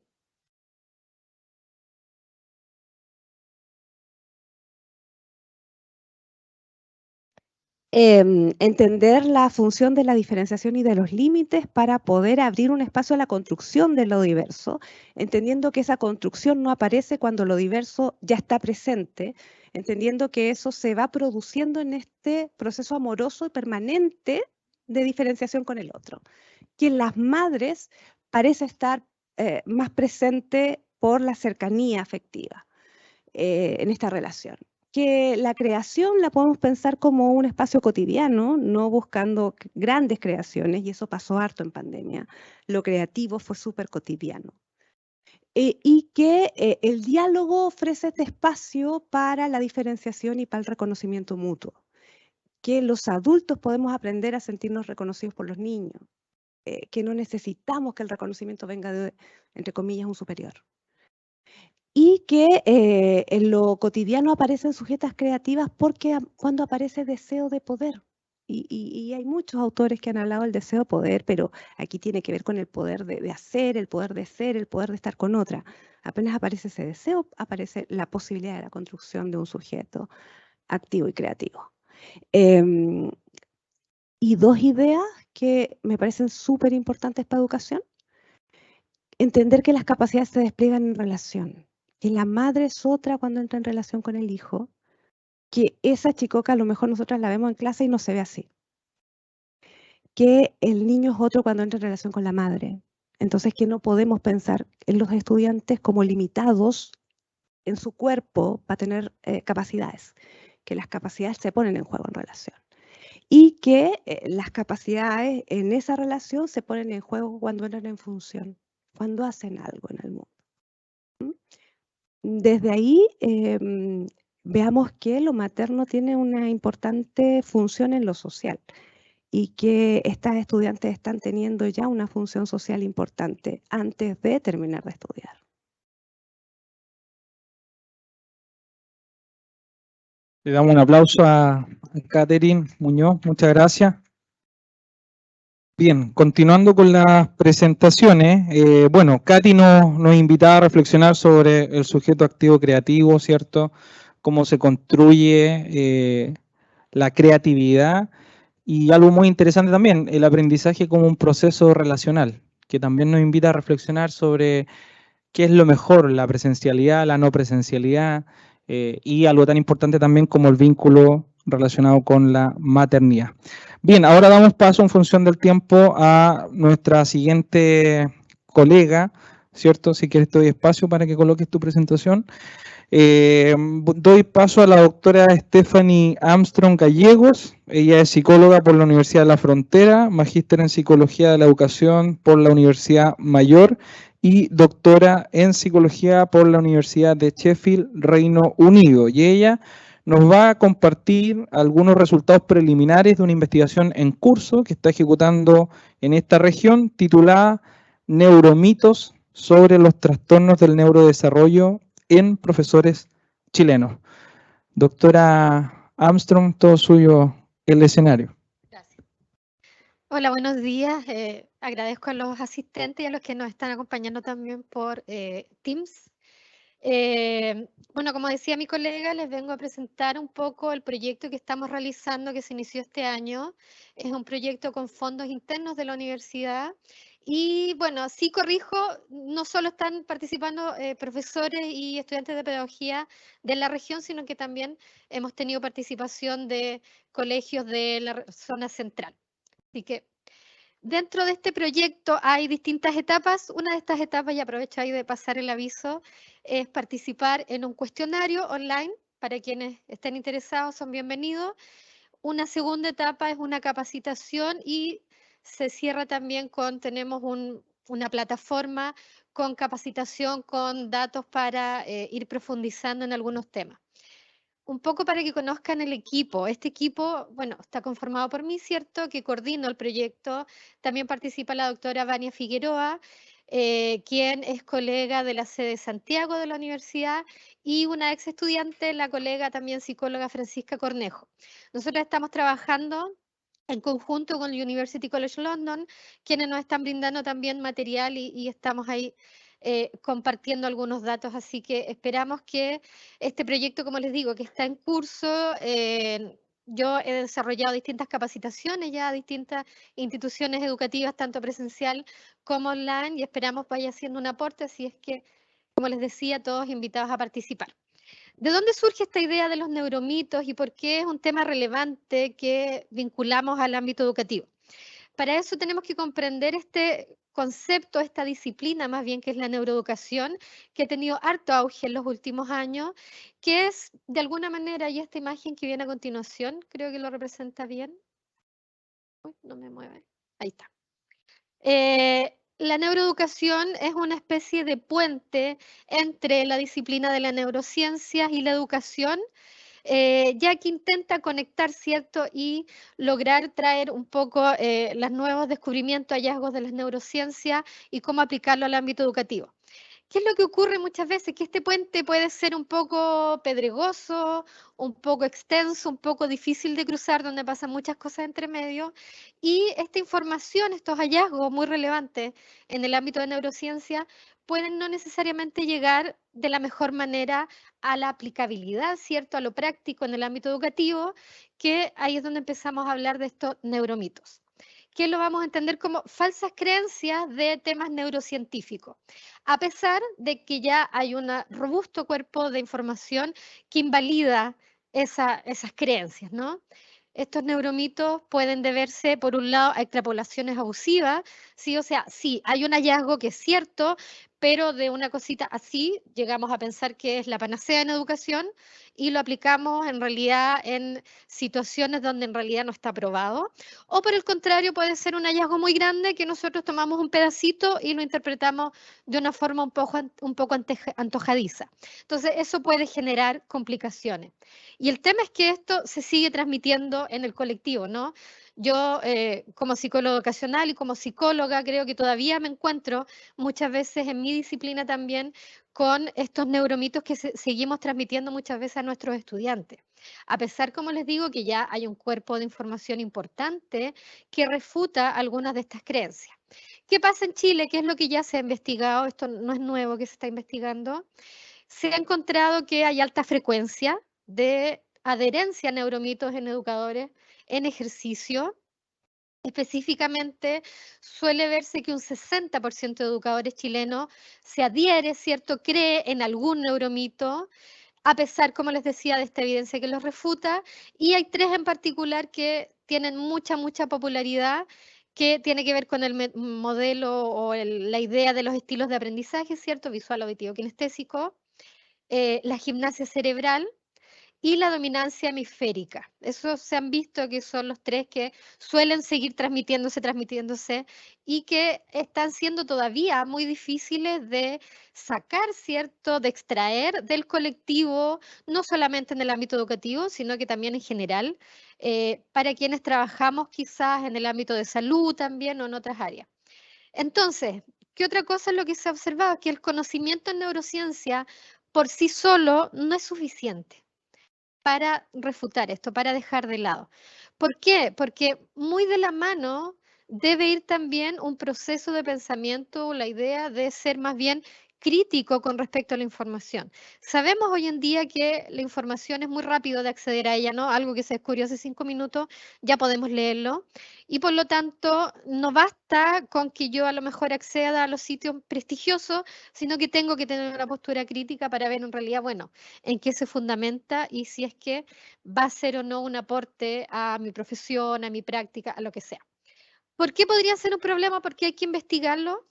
entender la función de la diferenciación y de los límites para poder abrir un espacio a la construcción de lo diverso, entendiendo que esa construcción no aparece cuando lo diverso ya está presente, entendiendo que eso se va produciendo en este proceso amoroso y permanente de diferenciación con el otro, que en las madres parece estar más presente por la cercanía afectiva en esta relación. Que la creación la podemos pensar como un espacio cotidiano, no buscando grandes creaciones, y eso pasó harto en pandemia. Lo creativo fue súper cotidiano. Y que el diálogo ofrece este espacio para la diferenciación y para el reconocimiento mutuo. Que los adultos podemos aprender a sentirnos reconocidos por los niños. Que no necesitamos que el reconocimiento venga de, entre comillas, un superior. Y que en lo cotidiano aparecen sujetas creativas porque cuando aparece deseo de poder. Y hay muchos autores que han hablado del deseo de poder, pero aquí tiene que ver con el poder de hacer, el poder de ser, el poder de estar con otra. Apenas aparece ese deseo, aparece la posibilidad de la construcción de un sujeto activo y creativo. Y dos ideas que me parecen súper importantes para educación. Entender que las capacidades se despliegan en relación, que la madre es otra cuando entra en relación con el hijo, que esa chicoca a lo mejor nosotras la vemos en clase y no se ve así, que el niño es otro cuando entra en relación con la madre. Entonces, que no podemos pensar en los estudiantes como limitados en su cuerpo para tener capacidades, que las capacidades se ponen en juego en relación. Y que las capacidades en esa relación se ponen en juego cuando entran en función, cuando hacen algo en el mundo. Desde ahí veamos que lo materno tiene una importante función en lo social y que estas estudiantes están teniendo ya una función social importante antes de terminar de estudiar.
Le damos un aplauso a Catherine Muñoz, muchas gracias. Bien, continuando con las presentaciones, bueno, Katy nos invitaba a reflexionar sobre el sujeto activo creativo, ¿cierto? Cómo se construye la creatividad y algo muy interesante también, el aprendizaje como un proceso relacional, que también nos invita a reflexionar sobre qué es lo mejor, la presencialidad, la no presencialidad, y algo tan importante también como el vínculo relacionado con la maternidad. Bien, ahora damos paso en función del tiempo a nuestra siguiente colega, ¿cierto? Si quieres te doy espacio para que coloques tu presentación. Doy paso a la doctora Stephanie Armstrong Gallegos. Ella es psicóloga por la Universidad de la Frontera, magíster en Psicología de la Educación por la Universidad Mayor y doctora en Psicología por la Universidad de Sheffield, Reino Unido. Y ella nos va a compartir algunos resultados preliminares de una investigación en curso que está ejecutando en esta región titulada Neuromitos sobre los trastornos del neurodesarrollo en profesores chilenos. Doctora Armstrong, todo suyo el escenario.
Gracias. Hola, buenos días. Agradezco a los asistentes y a los que nos están acompañando también por Teams. Bueno, como decía mi colega, les vengo a presentar un poco el proyecto que estamos realizando, que se inició este año. Es un proyecto con fondos internos de la universidad. Y bueno, sí corrijo, no solo están participando profesores y estudiantes de pedagogía de la región, sino que también hemos tenido participación de colegios de la zona central. Así que dentro de este proyecto hay distintas etapas. Una de estas etapas, y aprovecho ahí de pasar el aviso, es participar en un cuestionario online. Para quienes estén interesados son bienvenidos. Una segunda etapa es una capacitación y se cierra también con, tenemos una plataforma con capacitación, con datos para ir profundizando en algunos temas. Un poco para que conozcan el equipo. Este equipo, bueno, está conformado por mí, ¿cierto? Que coordino el proyecto. También participa la doctora Vania Figueroa, quien es colega de la sede de Santiago de la universidad, y una ex estudiante, la colega también psicóloga Francisca Cornejo. Nosotros estamos trabajando en conjunto con el University College London, quienes nos están brindando también material y estamos ahí compartiendo algunos datos, así que esperamos que este proyecto, como les digo, que está en curso, yo he desarrollado distintas capacitaciones ya a distintas instituciones educativas, tanto presencial como online, y esperamos vaya siendo un aporte, así es que, como les decía, todos invitados a participar. ¿De dónde surge esta idea de los neuromitos y por qué es un tema relevante que vinculamos al ámbito educativo? Para eso tenemos que comprender este concepto, esta disciplina más bien que es la neuroeducación, que ha tenido harto auge en los últimos años, que es de alguna manera, y esta imagen que viene a continuación, creo que lo representa bien. Uy, no me mueve. Ahí está. La neuroeducación es una especie de puente entre la disciplina de la neurociencia y la educación, ya que intenta conectar, ¿cierto? Y lograr traer un poco los nuevos descubrimientos, hallazgos de las neurociencias y cómo aplicarlo al ámbito educativo. ¿Qué es lo que ocurre muchas veces? Que este puente puede ser un poco pedregoso, un poco extenso, un poco difícil de cruzar, donde pasan muchas cosas entre medio. Y esta información, estos hallazgos muy relevantes en el ámbito de neurociencia, pueden no necesariamente llegar de la mejor manera a la aplicabilidad, ¿cierto? A lo práctico en el ámbito educativo, que ahí es donde empezamos a hablar de estos neuromitos, que lo vamos a entender como falsas creencias de temas neurocientíficos, a pesar de que ya hay un robusto cuerpo de información que invalida esas creencias, ¿no? Estos neuromitos pueden deberse, por un lado, a extrapolaciones abusivas, ¿sí? O sea, sí, hay un hallazgo que es cierto, pero de una cosita así llegamos a pensar que es la panacea en educación y lo aplicamos en realidad en situaciones donde en realidad no está probado. O por el contrario, puede ser un hallazgo muy grande que nosotros tomamos un pedacito y lo interpretamos de una forma un poco antojadiza. Entonces, eso puede generar complicaciones. Y el tema es que esto se sigue transmitiendo en el colectivo, ¿no? Yo, como psicóloga educacional y como psicóloga, creo que todavía me encuentro muchas veces en mi disciplina también con estos neuromitos que seguimos transmitiendo muchas veces a nuestros estudiantes. A pesar, como les digo, que ya hay un cuerpo de información importante que refuta algunas de estas creencias. ¿Qué pasa en Chile? ¿Qué es lo que ya se ha investigado? Esto no es nuevo que se está investigando. Se ha encontrado que hay alta frecuencia de adherencia a neuromitos en educadores en ejercicio. Específicamente, suele verse que un 60% de educadores chilenos se adhiere, ¿cierto? Cree en algún neuromito, a pesar, como les decía, de esta evidencia que los refuta. Y hay 3 en particular que tienen mucha popularidad, que tiene que ver con el modelo o la idea de los estilos de aprendizaje, ¿cierto? Visual, auditivo, kinestésico, la gimnasia cerebral y la dominancia hemisférica. Esos se han visto que son los 3 que suelen seguir transmitiéndose y que están siendo todavía muy difíciles de sacar, ¿cierto?, de extraer del colectivo, no solamente en el ámbito educativo, sino que también en general, para quienes trabajamos quizás en el ámbito de salud también o en otras áreas. Entonces, ¿qué otra cosa es lo que se ha observado? Que el conocimiento en neurociencia por sí solo no es suficiente para refutar esto, para dejar de lado. ¿Por qué? Porque muy de la mano debe ir también un proceso de pensamiento, la idea de ser más bien crítico con respecto a la información. Sabemos hoy en día que la información es muy rápido de acceder a ella, ¿no? Algo que se descubrió hace 5 minutos, ya podemos leerlo. Y por lo tanto, no basta con que yo a lo mejor acceda a los sitios prestigiosos, sino que tengo que tener una postura crítica para ver en realidad, bueno, en qué se fundamenta y si es que va a ser o no un aporte a mi profesión, a mi práctica, a lo que sea. ¿Por qué podría ser un problema? Porque hay que investigarlo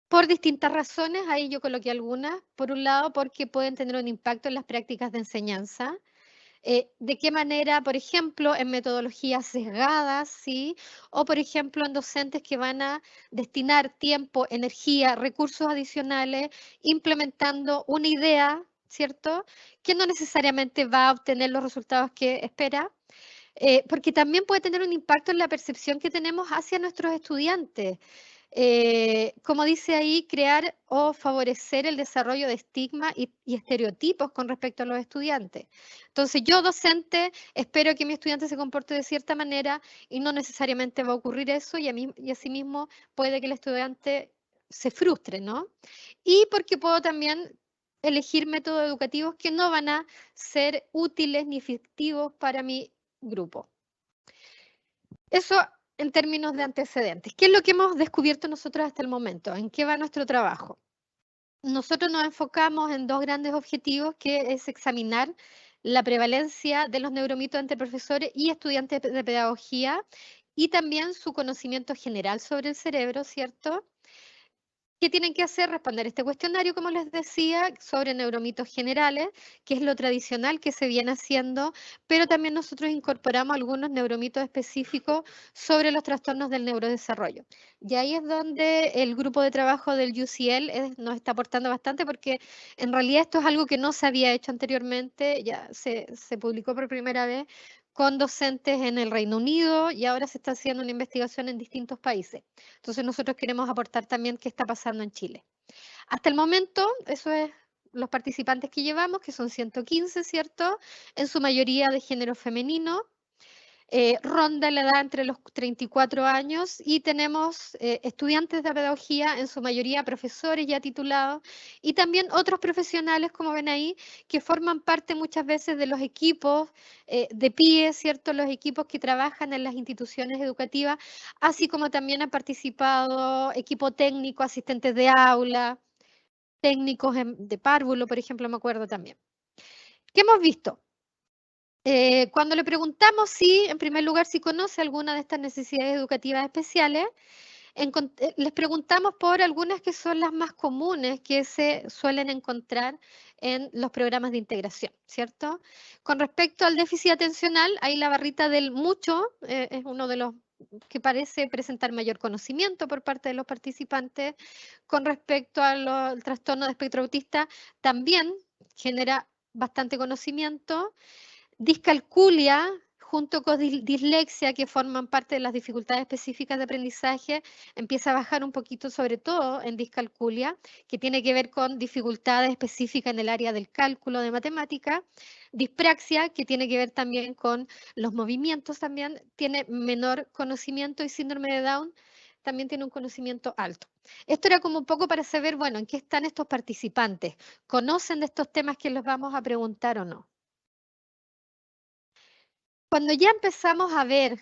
por distintas razones. Ahí yo coloqué algunas. Por un lado, porque pueden tener un impacto en las prácticas de enseñanza. ¿De qué manera? Por ejemplo, en metodologías sesgadas, ¿sí? O, por ejemplo, en docentes que van a destinar tiempo, energía, recursos adicionales, implementando una idea, ¿cierto? Que no necesariamente va a obtener los resultados que espera. Porque también puede tener un impacto en la percepción que tenemos hacia nuestros estudiantes. Como dice ahí, crear o favorecer el desarrollo de estigmas y estereotipos con respecto a los estudiantes. Entonces, yo docente espero que mi estudiante se comporte de cierta manera y no necesariamente va a ocurrir eso y asimismo puede que el estudiante se frustre, ¿no? Y porque puedo también elegir métodos educativos que no van a ser útiles ni efectivos para mi grupo. Eso en términos de antecedentes. ¿Qué es lo que hemos descubierto nosotros hasta el momento? ¿En qué va nuestro trabajo? Nosotros nos enfocamos en 2 grandes objetivos, que es examinar la prevalencia de los neuromitos entre profesores y estudiantes de pedagogía y también su conocimiento general sobre el cerebro, ¿cierto? ¿Qué tienen que hacer? Responder este cuestionario, como les decía, sobre neuromitos generales, que es lo tradicional que se viene haciendo, pero también nosotros incorporamos algunos neuromitos específicos sobre los trastornos del neurodesarrollo. Y ahí es donde el grupo de trabajo del UCL nos está aportando bastante, porque en realidad esto es algo que no se había hecho anteriormente, ya se publicó por primera vez con docentes en el Reino Unido y ahora se está haciendo una investigación en distintos países. Entonces nosotros queremos aportar también qué está pasando en Chile. Hasta el momento, eso es los participantes que llevamos, que son 115, ¿cierto? En su mayoría de género femenino. Ronda la edad entre los 34 años y tenemos estudiantes de pedagogía, en su mayoría profesores ya titulados, y también otros profesionales, como ven ahí, que forman parte muchas veces de los equipos de PIE, ¿cierto? Los equipos que trabajan en las instituciones educativas, así como también han participado equipo técnico, asistentes de aula, técnicos de párvulo, por ejemplo, me acuerdo también. ¿Qué hemos visto? Cuando le preguntamos en primer lugar, si conoce alguna de estas necesidades educativas especiales, les preguntamos por algunas que son las más comunes que se suelen encontrar en los programas de integración, ¿cierto? Con respecto al déficit atencional, ahí la barrita del mucho es uno de los que parece presentar mayor conocimiento por parte de los participantes. Con respecto al trastorno de espectro autista, también genera bastante conocimiento. Discalculia, junto con dislexia, que forman parte de las dificultades específicas de aprendizaje, empieza a bajar un poquito, sobre todo en discalculia, que tiene que ver con dificultades específicas en el área del cálculo de matemática. Dispraxia, que tiene que ver también con los movimientos, también tiene menor conocimiento, y síndrome de Down también tiene un conocimiento alto. Esto era como un poco para saber, bueno, en qué están estos participantes. ¿Conocen de estos temas que les vamos a preguntar o no? Cuando ya empezamos a ver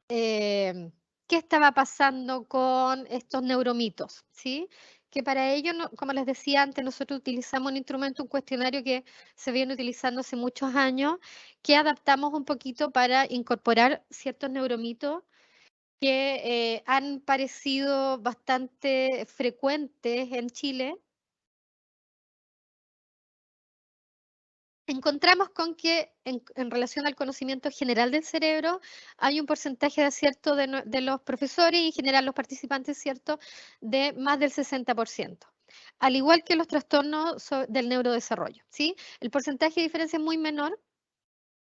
qué estaba pasando con estos neuromitos, ¿sí? Que para ello, como les decía antes, nosotros utilizamos un instrumento, un cuestionario que se viene utilizando hace muchos años, que adaptamos un poquito para incorporar ciertos neuromitos que han parecido bastante frecuentes en Chile. Encontramos con que en relación al conocimiento general del cerebro hay un porcentaje de acierto de los profesores y en general los participantes, ¿cierto?, de más del 60%. Al igual que los trastornos del neurodesarrollo, ¿sí? El porcentaje de diferencia es muy menor.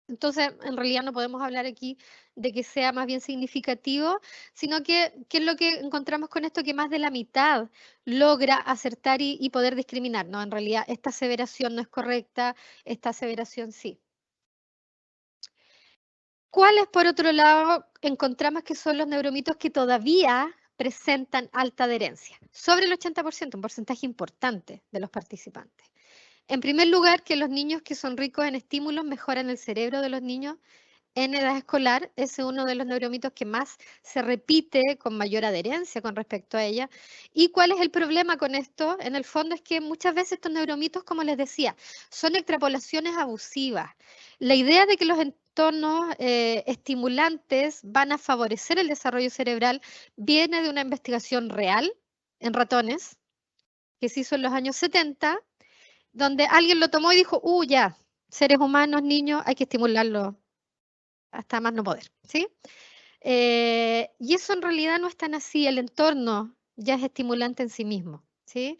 Entonces, en realidad no podemos hablar aquí de que sea más bien significativo, sino que, ¿qué es lo que encontramos con esto? Que más de la mitad logra acertar y poder discriminar. No, en realidad esta aseveración no es correcta, esta aseveración sí. ¿Cuáles, por otro lado, encontramos que son los neuromitos que todavía presentan alta adherencia? Sobre el 80%, un porcentaje importante de los participantes. En primer lugar, que los niños que son ricos en estímulos mejoran el cerebro de los niños en edad escolar. Ese es uno de los neuromitos que más se repite con mayor adherencia con respecto a ella. ¿Y cuál es el problema con esto? En el fondo es que muchas veces estos neuromitos, como les decía, son extrapolaciones abusivas. La idea de que los entornos estimulantes van a favorecer el desarrollo cerebral viene de una investigación real en ratones que se hizo en los años 70, donde alguien lo tomó y dijo, ya, seres humanos, niños, hay que estimularlos hasta más no poder, ¿sí? Y eso en realidad no es tan así, el entorno ya es estimulante en sí mismo, ¿sí?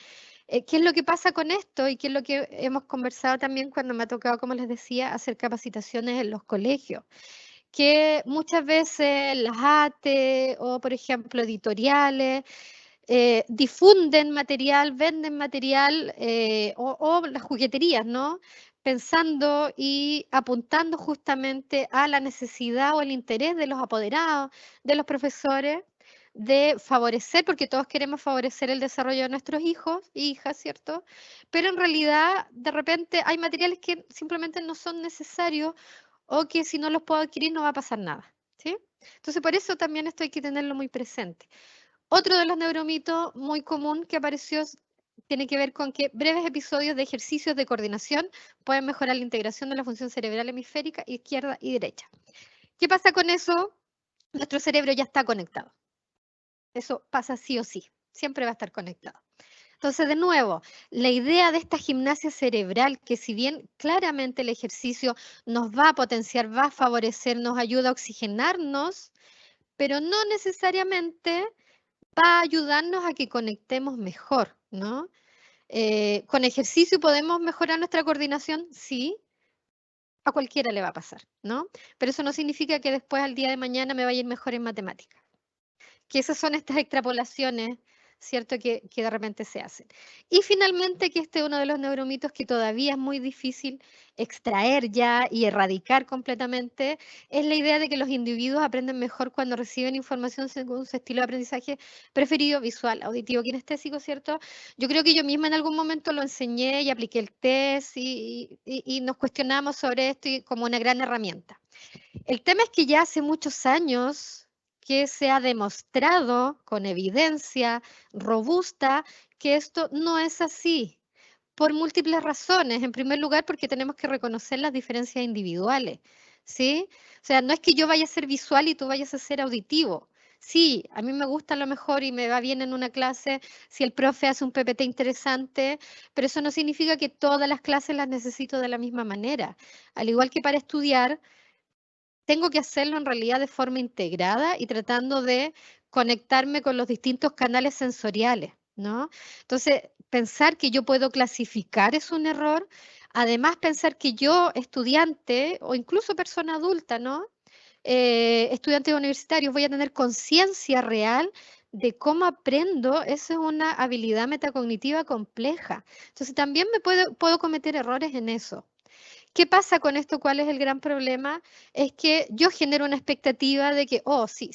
¿Qué es lo que pasa con esto? Y qué es lo que hemos conversado también cuando me ha tocado, como les decía, hacer capacitaciones en los colegios, que muchas veces las ATE o, por ejemplo, editoriales, difunden material, venden material o las jugueterías, ¿no? Pensando y apuntando justamente a la necesidad o el interés de los apoderados, de los profesores, de favorecer, porque todos queremos favorecer el desarrollo de nuestros hijos e hijas, ¿cierto? Pero en realidad, de repente, hay materiales que simplemente no son necesarios o que si no los puedo adquirir no va a pasar nada, ¿sí? Entonces, por eso también esto hay que tenerlo muy presente. Otro de los neuromitos muy común que apareció tiene que ver con que breves episodios de ejercicios de coordinación pueden mejorar la integración de la función cerebral hemisférica izquierda y derecha. ¿Qué pasa con eso? Nuestro cerebro ya está conectado. Eso pasa sí o sí, siempre va a estar conectado. Entonces, de nuevo, la idea de esta gimnasia cerebral, que si bien claramente el ejercicio nos va a potenciar, va a favorecer, nos ayuda a oxigenarnos, pero no necesariamente va a ayudarnos a que conectemos mejor, ¿no? Con ejercicio podemos mejorar nuestra coordinación, sí, a cualquiera le va a pasar, ¿no? Pero eso no significa que después al día de mañana me vaya a ir mejor en matemáticas. Que esas son estas extrapolaciones, ¿cierto? Que de repente se hacen. Y finalmente, que este es uno de los neuromitos que todavía es muy difícil extraer ya y erradicar completamente, es la idea de que los individuos aprenden mejor cuando reciben información según su estilo de aprendizaje preferido, visual, auditivo, kinestésico, ¿cierto? Yo creo que yo misma en algún momento lo enseñé y apliqué el test y nos cuestionamos sobre esto y como una gran herramienta. El tema es que ya hace muchos años que se ha demostrado con evidencia robusta que esto no es así, por múltiples razones. En primer lugar, porque tenemos que reconocer las diferencias individuales, ¿sí? O sea, no es que yo vaya a ser visual y tú vayas a ser auditivo. Sí, a mí me gusta a lo mejor y me va bien en una clase si el profe hace un PPT interesante, pero eso no significa que todas las clases las necesito de la misma manera. Al igual que para estudiar, tengo que hacerlo en realidad de forma integrada y tratando de conectarme con los distintos canales sensoriales, ¿no? Entonces, pensar que yo puedo clasificar es un error. Además, pensar que yo, estudiante o incluso persona adulta, ¿no? estudiantes universitarios, voy a tener conciencia real de cómo aprendo. Eso es una habilidad metacognitiva compleja. Entonces también puedo cometer errores en eso. ¿Qué pasa con esto? ¿Cuál es el gran problema? Es que yo genero una expectativa de que, oh, sí,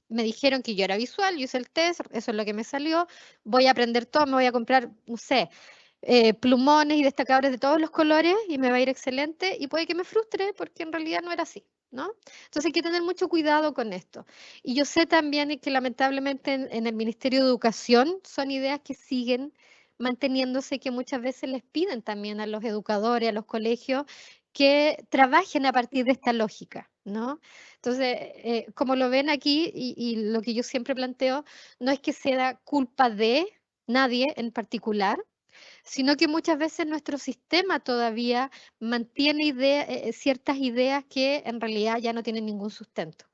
me dijeron que yo era visual, yo hice el test, eso es lo que me salió, voy a aprender todo, me voy a comprar, no sé, plumones y destacadores de todos los colores y me va a ir excelente, y puede que me frustre porque en realidad no era así, ¿no? Entonces hay que tener mucho cuidado con esto. Y yo sé también que lamentablemente en el Ministerio de Educación son ideas que siguen manteniéndose, que muchas veces les piden también a los educadores, a los colegios, que trabajen a partir de esta lógica, ¿no? Entonces, como lo ven aquí, y lo que yo siempre planteo, no es que sea culpa de nadie en particular, sino que muchas veces nuestro sistema todavía mantiene ciertas ideas que en realidad ya no tienen ningún sustento.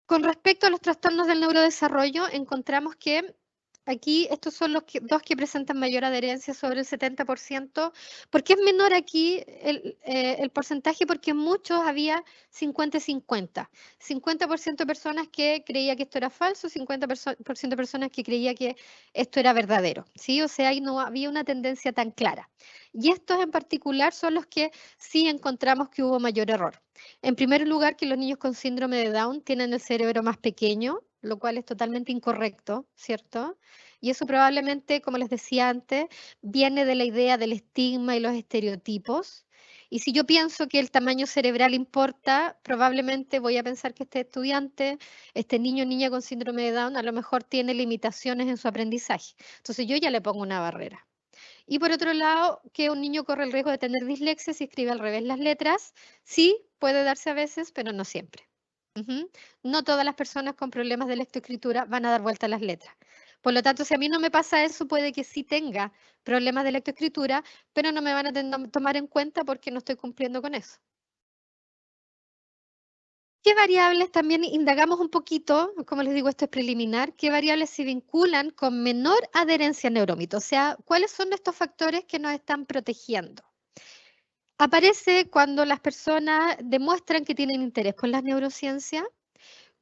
Con respecto a los trastornos del neurodesarrollo, encontramos que aquí estos son los dos que presentan mayor adherencia, sobre el 70%. ¿Por qué es menor aquí el porcentaje? Porque en muchos había 50 y 50. 50% de personas que creía que esto era falso, 50% de personas que creía que esto era verdadero, ¿sí? O sea, ahí no había una tendencia tan clara. Y estos en particular son los que sí encontramos que hubo mayor error. En primer lugar, que los niños con síndrome de Down tienen el cerebro más pequeño, lo cual es totalmente incorrecto, ¿cierto? Y eso probablemente, como les decía antes, viene de la idea del estigma y los estereotipos. Y si yo pienso que el tamaño cerebral importa, probablemente voy a pensar que este estudiante, este niño o niña con síndrome de Down, a lo mejor tiene limitaciones en su aprendizaje. Entonces yo ya le pongo una barrera. Y por otro lado, que un niño corre el riesgo de tener dislexia si escribe al revés las letras. Sí, puede darse a veces, pero no siempre. No todas las personas con problemas de lectoescritura van a dar vuelta a las letras. Por lo tanto, si a mí no me pasa eso, puede que sí tenga problemas de lectoescritura, pero no me van a tomar en cuenta porque no estoy cumpliendo con eso. ¿Qué variables también indagamos un poquito? Como les digo, esto es preliminar. ¿Qué variables se vinculan con menor adherencia a neuromito? O sea, ¿cuáles son estos factores que nos están protegiendo? Aparece cuando las personas demuestran que tienen interés por las neurociencias,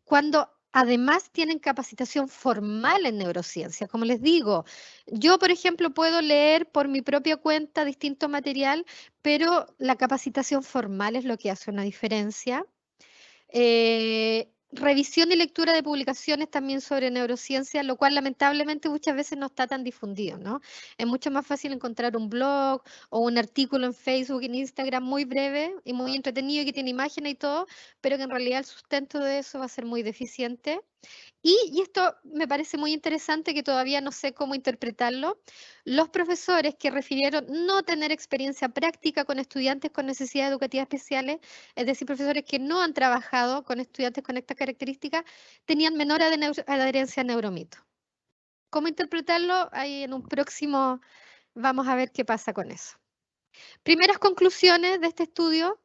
cuando además tienen capacitación formal en neurociencia. Como les digo, yo, por ejemplo, puedo leer por mi propia cuenta distinto material, pero la capacitación formal es lo que hace una diferencia. Revisión y lectura de publicaciones también sobre neurociencia, lo cual lamentablemente muchas veces no está tan difundido, ¿no? Es mucho más fácil encontrar un blog o un artículo en Facebook, en Instagram muy breve y muy entretenido, que tiene imágenes y todo, pero que en realidad el sustento de eso va a ser muy deficiente. Y esto me parece muy interesante, que todavía no sé cómo interpretarlo. Los profesores que refirieron no tener experiencia práctica con estudiantes con necesidades educativas especiales, es decir, profesores que no han trabajado con estudiantes con estas características, tenían menor adherencia a neuromito. ¿Cómo interpretarlo? Ahí en un próximo vamos a ver qué pasa con eso. Primeras conclusiones de este estudio.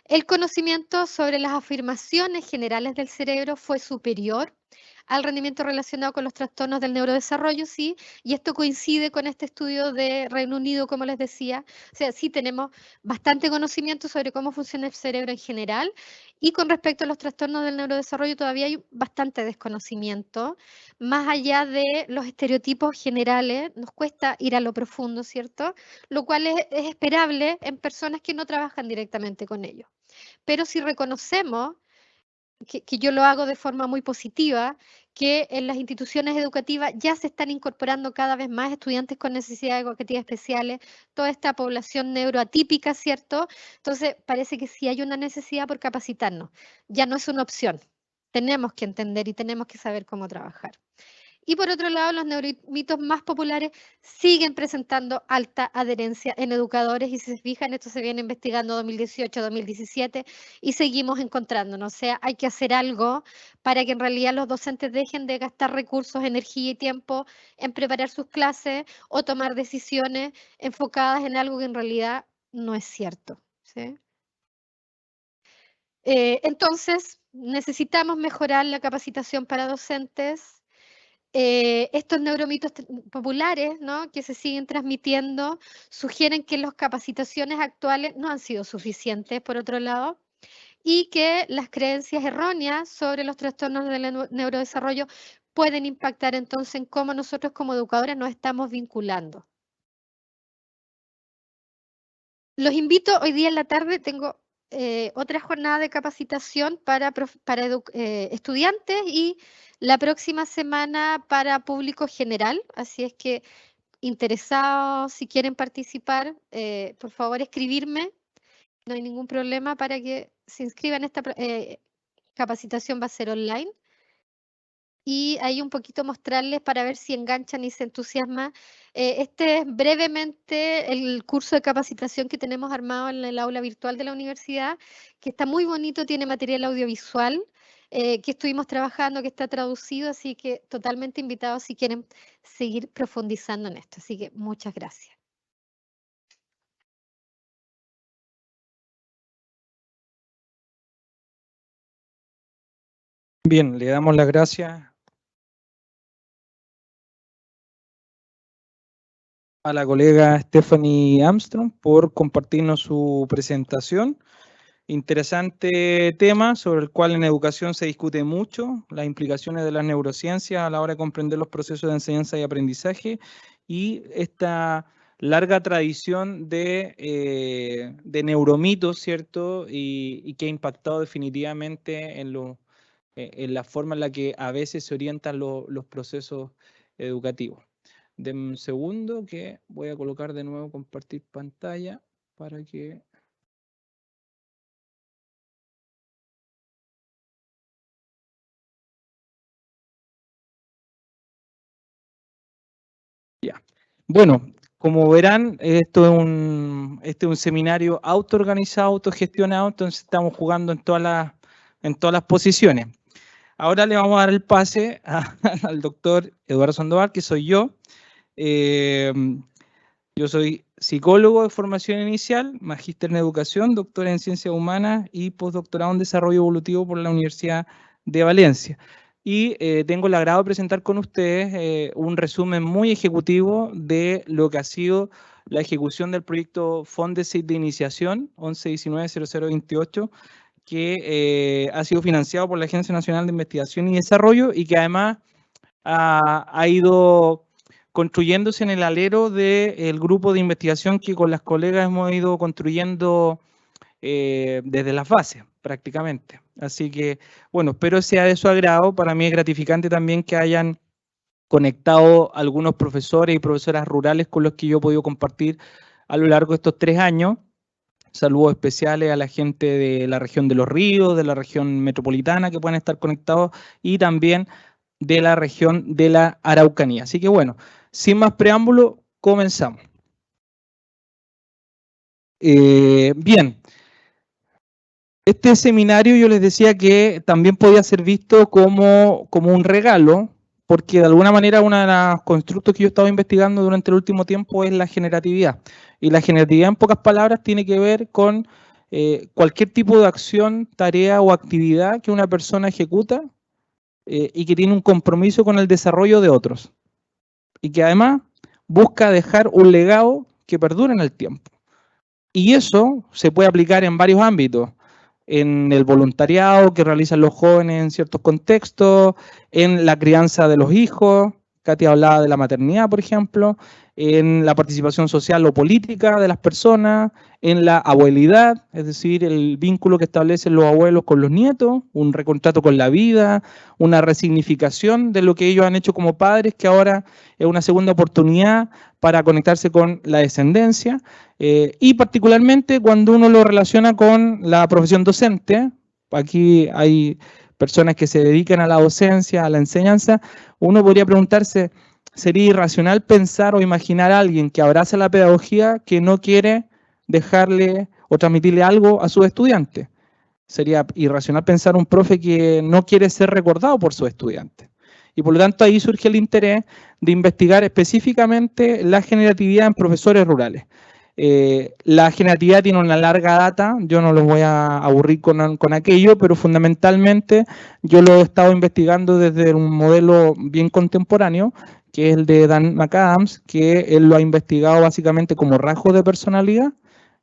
El conocimiento sobre las afirmaciones generales del cerebro fue superior al rendimiento relacionado con los trastornos del neurodesarrollo, sí, y esto coincide con este estudio de Reino Unido, como les decía. O sea, sí tenemos bastante conocimiento sobre cómo funciona el cerebro en general, y con respecto a los trastornos del neurodesarrollo todavía hay bastante desconocimiento. Más allá de los estereotipos generales, nos cuesta ir a lo profundo, ¿cierto? Lo cual es esperable en personas que no trabajan directamente con ello. Pero si reconocemos, que yo lo hago de forma muy positiva, que en las instituciones educativas ya se están incorporando cada vez más estudiantes con necesidades educativas especiales, toda esta población neuroatípica, ¿cierto? Entonces, parece que sí hay una necesidad por capacitarnos. Ya no es una opción. Tenemos que entender y tenemos que saber cómo trabajar. Y por otro lado, los neuromitos más populares siguen presentando alta adherencia en educadores, y si se fijan, esto se viene investigando 2018, 2017 y seguimos encontrándonos. O sea, hay que hacer algo para que en realidad los docentes dejen de gastar recursos, energía y tiempo en preparar sus clases o tomar decisiones enfocadas en algo que en realidad no es cierto, ¿sí? Entonces, necesitamos mejorar la capacitación para docentes. Estos neuromitos populares, ¿no?, que se siguen transmitiendo, sugieren que las capacitaciones actuales no han sido suficientes, por otro lado, y que las creencias erróneas sobre los trastornos del neurodesarrollo pueden impactar entonces en cómo nosotros como educadores nos estamos vinculando. Los invito, hoy día en la tarde tengo otra jornada de capacitación para estudiantes y la próxima semana para público general, así es que interesados, si quieren participar, por favor escribirme, no hay ningún problema para que se inscriban. Esta capacitación va a ser online. Y ahí un poquito mostrarles para ver si enganchan y se entusiasman. Este es brevemente el curso de capacitación que tenemos armado en el aula virtual de la universidad, que está muy bonito, tiene material audiovisual, que estuvimos trabajando, que está traducido, así que totalmente invitados si quieren seguir profundizando en esto. Así que muchas gracias.
Bien, le damos las gracias a la colega Stephanie Armstrong por compartirnos su presentación. Interesante tema sobre el cual en educación se discute mucho, las implicaciones de las neurociencias a la hora de comprender los procesos de enseñanza y aprendizaje y esta larga tradición de neuromitos, ¿cierto? Y que ha impactado definitivamente en la forma en la que a veces se orientan los procesos educativos. Denme un segundo que voy a colocar de nuevo compartir pantalla para que... Ya. Bueno, como verán, esto es un seminario autoorganizado, autogestionado, entonces estamos jugando en todas las posiciones. Ahora le vamos a dar el pase al doctor Eduardo Sandoval, que soy yo. Yo soy psicólogo de formación inicial, magíster en educación, doctor en ciencias humanas y postdoctorado en desarrollo evolutivo por la Universidad de Valencia. Y tengo el agrado de presentar con ustedes un resumen muy ejecutivo de lo que ha sido la ejecución del proyecto Fondesit de iniciación 11190028, que ha sido financiado por la Agencia Nacional de Investigación y Desarrollo y que además ha ido construyéndose en el alero del grupo de investigación que con las colegas hemos ido construyendo desde las bases prácticamente. Así que, bueno, espero sea de su agrado. Para mí es gratificante también que hayan conectado algunos profesores y profesoras rurales con los que yo he podido compartir a lo largo de estos 3 años. Saludos especiales a la gente de la región de Los Ríos, de la región metropolitana que pueden estar conectados y también de la región de la Araucanía. Así que bueno, sin más preámbulo, comenzamos. Bien, este seminario yo les decía que también podía ser visto como un regalo, porque de alguna manera uno de los constructos que yo he estado investigando durante el último tiempo es la generatividad. Y la generatividad, en pocas palabras, tiene que ver con cualquier tipo de acción, tarea o actividad que una persona ejecuta y que tiene un compromiso con el desarrollo de otros. Y que además busca dejar un legado que perdure en el tiempo. Y eso se puede aplicar en varios ámbitos. En el voluntariado que realizan los jóvenes en ciertos contextos, en la crianza de los hijos, Katy hablaba de la maternidad, por ejemplo, en la participación social o política de las personas, en la abuelidad, es decir, el vínculo que establecen los abuelos con los nietos, un recontrato con la vida, una resignificación de lo que ellos han hecho como padres, que ahora es una segunda oportunidad para conectarse con la descendencia, y particularmente cuando uno lo relaciona con la profesión docente. Aquí hay personas que se dedican a la docencia, a la enseñanza. Uno podría preguntarse, ¿sería irracional pensar o imaginar a alguien que abraza la pedagogía que no quiere dejarle o transmitirle algo a sus estudiantes? Sería irracional pensar un profe que no quiere ser recordado por sus estudiantes. Y por lo tanto ahí surge el interés de investigar específicamente la generatividad en profesores rurales. La generatividad tiene una larga data, yo no los voy a aburrir con aquello, pero fundamentalmente yo lo he estado investigando desde un modelo bien contemporáneo, que es el de Dan McAdams, que él lo ha investigado básicamente como rasgos de personalidad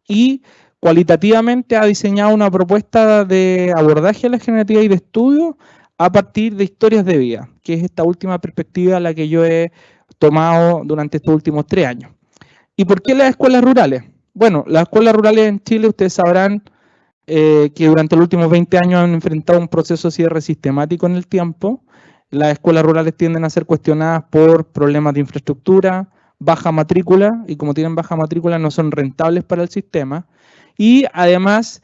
y cualitativamente ha diseñado una propuesta de abordaje a la generatividad y de estudio a partir de historias de vida, que es esta última perspectiva la que yo he tomado durante estos últimos 3 años. ¿Y por qué las escuelas rurales? Bueno, las escuelas rurales en Chile, ustedes sabrán que durante los últimos 20 años han enfrentado un proceso de cierre sistemático en el tiempo. Las escuelas rurales tienden a ser cuestionadas por problemas de infraestructura, baja matrícula, y como tienen baja matrícula no son rentables para el sistema. Y además,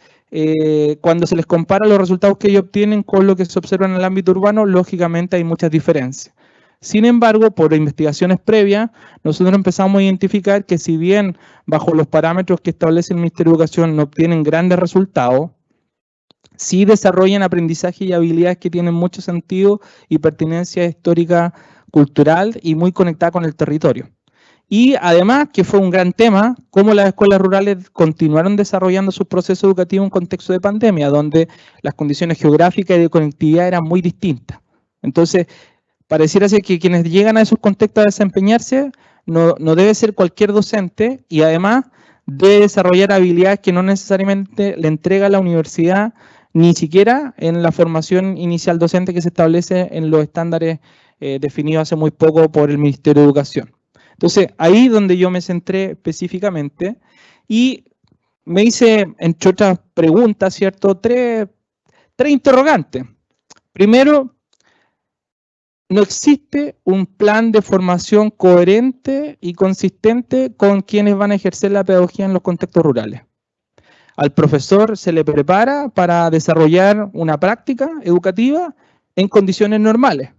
cuando se les compara los resultados que ellos obtienen con lo que se observa en el ámbito urbano, lógicamente hay muchas diferencias. Sin embargo, por investigaciones previas, nosotros empezamos a identificar que si bien bajo los parámetros que establece el Ministerio de Educación no obtienen grandes resultados, sí desarrollan aprendizaje y habilidades que tienen mucho sentido y pertinencia histórica, cultural y muy conectada con el territorio. Y además, que fue un gran tema, cómo las escuelas rurales continuaron desarrollando sus procesos educativos en un contexto de pandemia, donde las condiciones geográficas y de conectividad eran muy distintas. Entonces, pareciera ser que quienes llegan a esos contextos a desempeñarse no debe ser cualquier docente y además debe desarrollar habilidades que no necesariamente le entrega la universidad, ni siquiera en la formación inicial docente que se establece en los estándares definidos hace muy poco por el Ministerio de Educación. Entonces, ahí donde yo me centré específicamente y me hice, entre otras preguntas, ¿cierto? Tres interrogantes. Primero, no existe un plan de formación coherente y consistente con quienes van a ejercer la pedagogía en los contextos rurales. Al profesor se le prepara para desarrollar una práctica educativa en condiciones normales.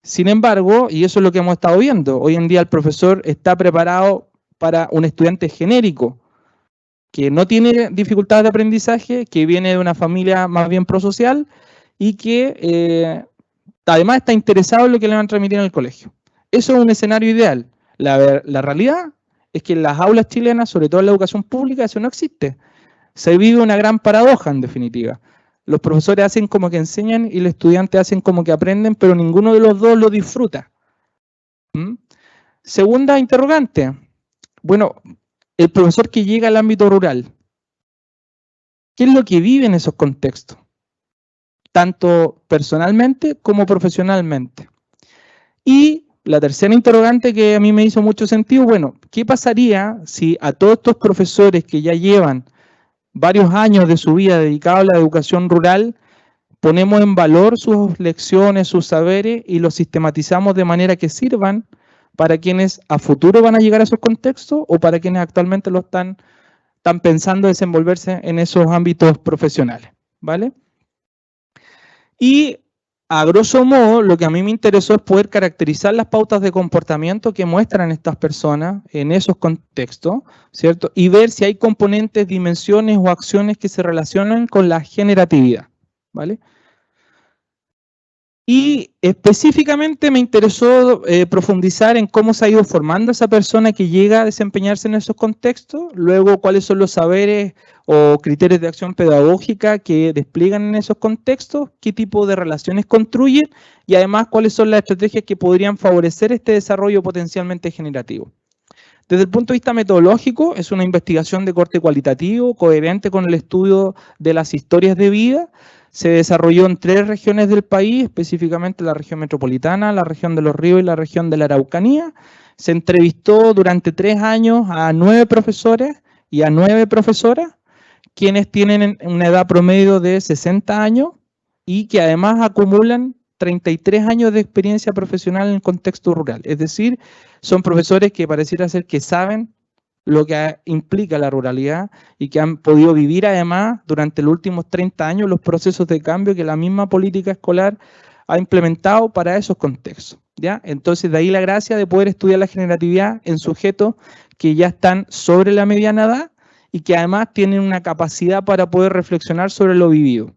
Sin embargo, y eso es lo que hemos estado viendo, hoy en día el profesor está preparado para un estudiante genérico que no tiene dificultades de aprendizaje, que viene de una familia más bien prosocial y que además está interesado en lo que le van a transmitir en el colegio. Eso es un escenario ideal. La realidad es que en las aulas chilenas, sobre todo en la educación pública, eso no existe. Se vive una gran paradoja, en definitiva. Los profesores hacen como que enseñan y los estudiantes hacen como que aprenden, pero ninguno de los dos lo disfruta. Segunda interrogante. Bueno, el profesor que llega al ámbito rural, ¿qué es lo que vive en esos contextos? Tanto personalmente como profesionalmente. Y la tercera interrogante que a mí me hizo mucho sentido, bueno, ¿qué pasaría si a todos estos profesores que ya llevan varios años de su vida dedicados a la educación rural, ponemos en valor sus lecciones, sus saberes y los sistematizamos de manera que sirvan para quienes a futuro van a llegar a esos contextos o para quienes actualmente lo están pensando desenvolverse en esos ámbitos profesionales, ¿vale? Y a grosso modo, lo que a mí me interesó es poder caracterizar las pautas de comportamiento que muestran estas personas en esos contextos, ¿cierto? Y ver si hay componentes, dimensiones o acciones que se relacionan con la generatividad, ¿vale? Y específicamente me interesó profundizar en cómo se ha ido formando esa persona que llega a desempeñarse en esos contextos, luego cuáles son los saberes o criterios de acción pedagógica que despliegan en esos contextos, qué tipo de relaciones construyen y además cuáles son las estrategias que podrían favorecer este desarrollo potencialmente generativo. Desde el punto de vista metodológico, es una investigación de corte cualitativo, coherente con el estudio de las historias de vida. Se desarrolló en 3 regiones del país, específicamente la región metropolitana, la región de Los Ríos y la región de la Araucanía. Se entrevistó durante 3 años a 9 profesores y a 9 profesoras, quienes tienen una edad promedio de 60 años y que además acumulan 33 años de experiencia profesional en el contexto rural. Es decir, son profesores que pareciera ser que saben lo que implica la ruralidad y que han podido vivir además durante los últimos 30 años los procesos de cambio que la misma política escolar ha implementado para esos contextos, ¿ya? Entonces de ahí la gracia de poder estudiar la generatividad en sujetos que ya están sobre la mediana edad y que además tienen una capacidad para poder reflexionar sobre lo vivido,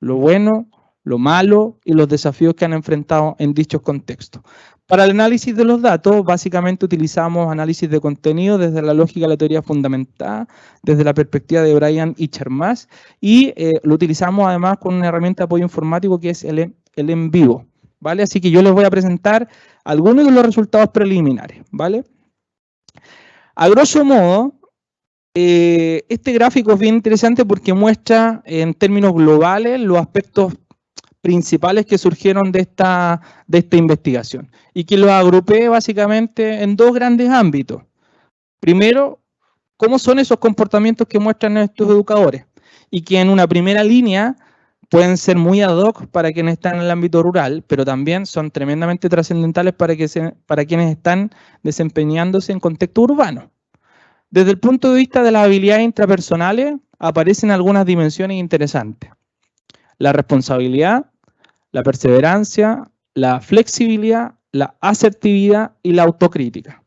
lo bueno, lo malo y los desafíos que han enfrentado en dichos contextos. Para el análisis de los datos, básicamente utilizamos análisis de contenido desde la lógica de la teoría fundamentada, desde la perspectiva de Bryan y Chermás, y lo utilizamos además con una herramienta de apoyo informático que es el en vivo, ¿vale? Así que yo les voy a presentar algunos de los resultados preliminares, ¿vale? A grosso modo, Este gráfico es bien interesante porque muestra en términos globales los aspectos principales que surgieron de esta investigación y que los agrupé básicamente en dos grandes ámbitos. Primero, cómo son esos comportamientos que muestran estos educadores y que en una primera línea pueden ser muy ad hoc para quienes están en el ámbito rural, pero también son tremendamente trascendentales para quienes están desempeñándose en contexto urbano. Desde el punto de vista de las habilidades intrapersonales, aparecen algunas dimensiones interesantes. La responsabilidad, la perseverancia, la flexibilidad, la asertividad y la autocrítica.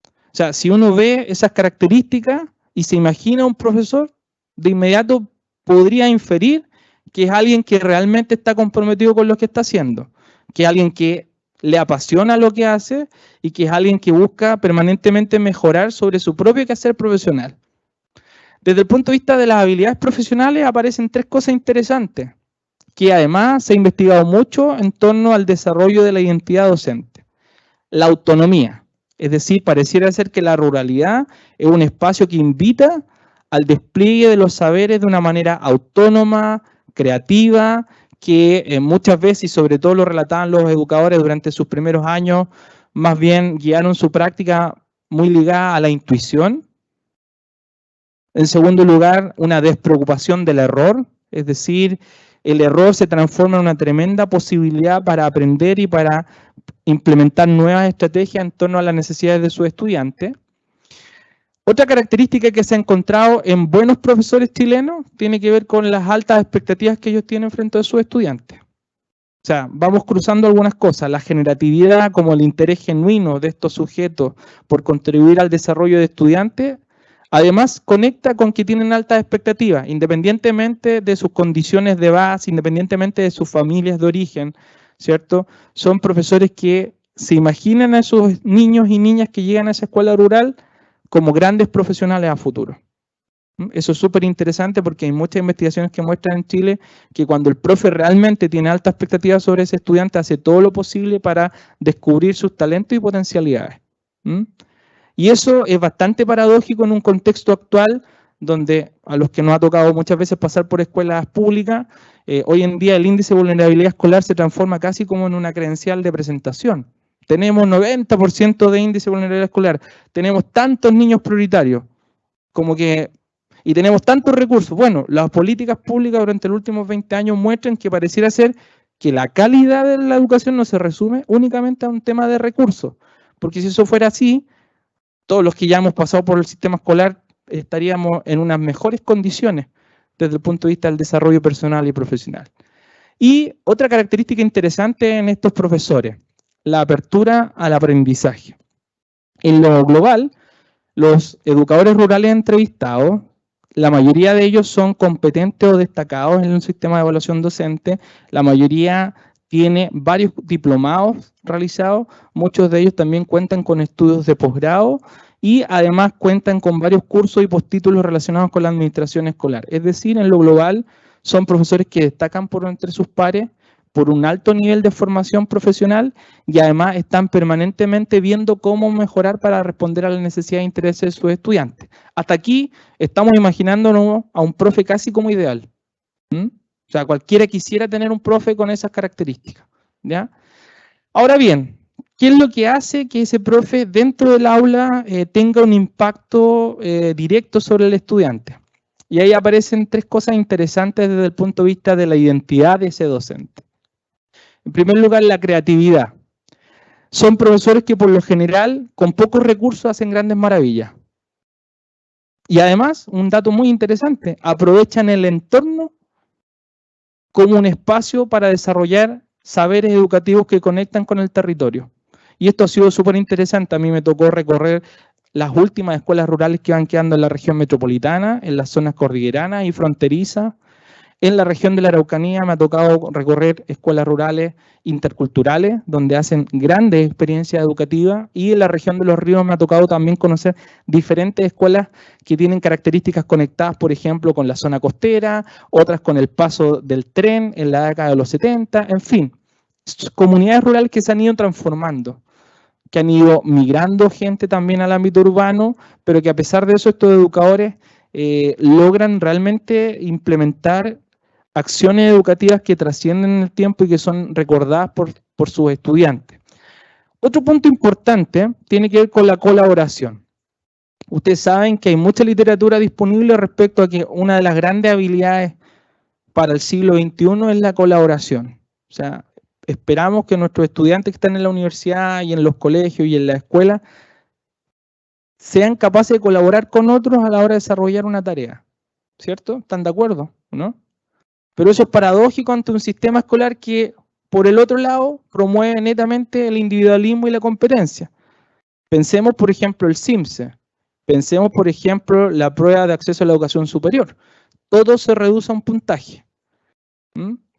O sea, si uno ve esas características y se imagina un profesor, de inmediato podría inferir que es alguien que realmente está comprometido con lo que está haciendo, que es alguien que le apasiona lo que hace y que es alguien que busca permanentemente mejorar sobre su propio quehacer profesional. Desde el punto de vista de las habilidades profesionales aparecen tres cosas interesantes, que además se ha investigado mucho en torno al desarrollo de la identidad docente. La autonomía, es decir, pareciera ser que la ruralidad es un espacio que invita al despliegue de los saberes de una manera autónoma, creativa, que muchas veces, y sobre todo lo relataban los educadores durante sus primeros años, más bien guiaron su práctica muy ligada a la intuición. En segundo lugar, una despreocupación del error, es decir, el error se transforma en una tremenda posibilidad para aprender y para implementar nuevas estrategias en torno a las necesidades de sus estudiantes. Otra característica que se ha encontrado en buenos profesores chilenos tiene que ver con las altas expectativas que ellos tienen frente a sus estudiantes. O sea, vamos cruzando algunas cosas. La generatividad, como el interés genuino de estos sujetos por contribuir al desarrollo de estudiantes, además conecta con que tienen altas expectativas, independientemente de sus condiciones de base, independientemente de sus familias de origen, ¿cierto? Son profesores que se imaginan a esos niños y niñas que llegan a esa escuela rural como grandes profesionales a futuro. Eso es súper interesante porque hay muchas investigaciones que muestran en Chile que cuando el profe realmente tiene altas expectativas sobre ese estudiante, hace todo lo posible para descubrir sus talentos y potencialidades. Y eso es bastante paradójico en un contexto actual donde a los que nos ha tocado muchas veces pasar por escuelas públicas, hoy en día el índice de vulnerabilidad escolar se transforma casi como en una credencial de presentación. Tenemos 90% de índice de vulnerabilidad escolar, tenemos tantos niños prioritarios, y tenemos tantos recursos. Bueno, las políticas públicas durante los últimos 20 años muestran que pareciera ser que la calidad de la educación no se resume únicamente a un tema de recursos, porque si eso fuera así, todos los que ya hemos pasado por el sistema escolar estaríamos en unas mejores condiciones desde el punto de vista del desarrollo personal y profesional. Y otra característica interesante en estos profesores, la apertura al aprendizaje. En lo global, los educadores rurales entrevistados, la mayoría de ellos son competentes o destacados en un sistema de evaluación docente, la mayoría tiene varios diplomados realizados, muchos de ellos también cuentan con estudios de posgrado y además cuentan con varios cursos y postítulos relacionados con la administración escolar. Es decir, en lo global son profesores que destacan por entre sus pares, por un alto nivel de formación profesional y además están permanentemente viendo cómo mejorar para responder a las necesidades e intereses de sus estudiantes. Hasta aquí estamos imaginándonos a un profe casi como ideal. O sea, cualquiera quisiera tener un profe con esas características, ¿ya? Ahora bien, ¿qué es lo que hace que ese profe dentro del aula tenga un impacto directo sobre el estudiante? Y ahí aparecen tres cosas interesantes desde el punto de vista de la identidad de ese docente. En primer lugar, la creatividad. Son profesores que por lo general, con pocos recursos, hacen grandes maravillas. Y además, un dato muy interesante, aprovechan el entorno como un espacio para desarrollar saberes educativos que conectan con el territorio. Y esto ha sido súper interesante. A mí me tocó recorrer las últimas escuelas rurales que van quedando en la región metropolitana, en las zonas cordilleranas y fronterizas. En la región de la Araucanía me ha tocado recorrer escuelas rurales interculturales, donde hacen grandes experiencias educativas, y en la región de los ríos me ha tocado también conocer diferentes escuelas que tienen características conectadas, por ejemplo, con la zona costera, otras con el paso del tren en la década de los 70, en fin, comunidades rurales que se han ido transformando. que han ido migrando gente también al ámbito urbano, pero que a pesar de eso estos educadores logran realmente implementar acciones educativas que trascienden en el tiempo y que son recordadas por sus estudiantes. Otro punto importante tiene que ver con la colaboración. Ustedes saben que hay mucha literatura disponible respecto a que una de las grandes habilidades para el siglo XXI es la colaboración. O sea, esperamos que nuestros estudiantes que están en la universidad y en los colegios y en la escuela sean capaces de colaborar con otros a la hora de desarrollar una tarea. ¿Cierto? ¿Están de acuerdo? ¿No? Pero eso es paradójico ante un sistema escolar que, por el otro lado, promueve netamente el individualismo y la competencia. Pensemos, por ejemplo, el CIMSE. Pensemos, por ejemplo, la prueba de acceso a la educación superior. Todo se reduce a un puntaje.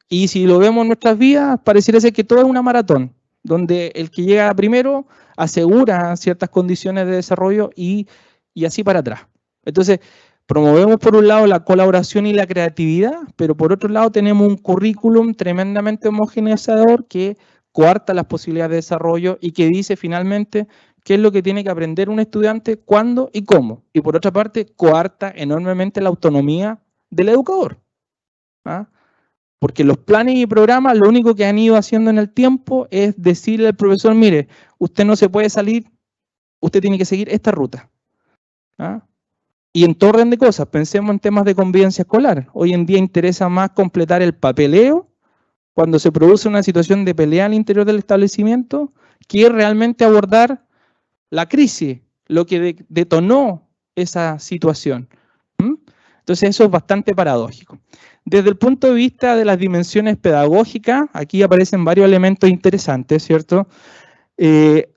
Y si lo vemos en nuestras vidas, pareciera ser que todo es una maratón, donde el que llega primero asegura ciertas condiciones de desarrollo y así para atrás. Entonces, promovemos por un lado la colaboración y la creatividad, pero por otro lado tenemos un currículum tremendamente homogeneizador que coarta las posibilidades de desarrollo y que dice finalmente qué es lo que tiene que aprender un estudiante, cuándo y cómo. Y por otra parte, coarta enormemente la autonomía del educador. Porque los planes y programas lo único que han ido haciendo en el tiempo es decirle al profesor, mire, usted no se puede salir, usted tiene que seguir esta ruta. Y en todo orden de cosas, pensemos en temas de convivencia escolar. Hoy en día interesa más completar el papeleo cuando se produce una situación de pelea al interior del establecimiento que realmente abordar la crisis, lo que detonó esa situación. Entonces eso es bastante paradójico. Desde el punto de vista de las dimensiones pedagógicas, aquí aparecen varios elementos interesantes, ¿cierto?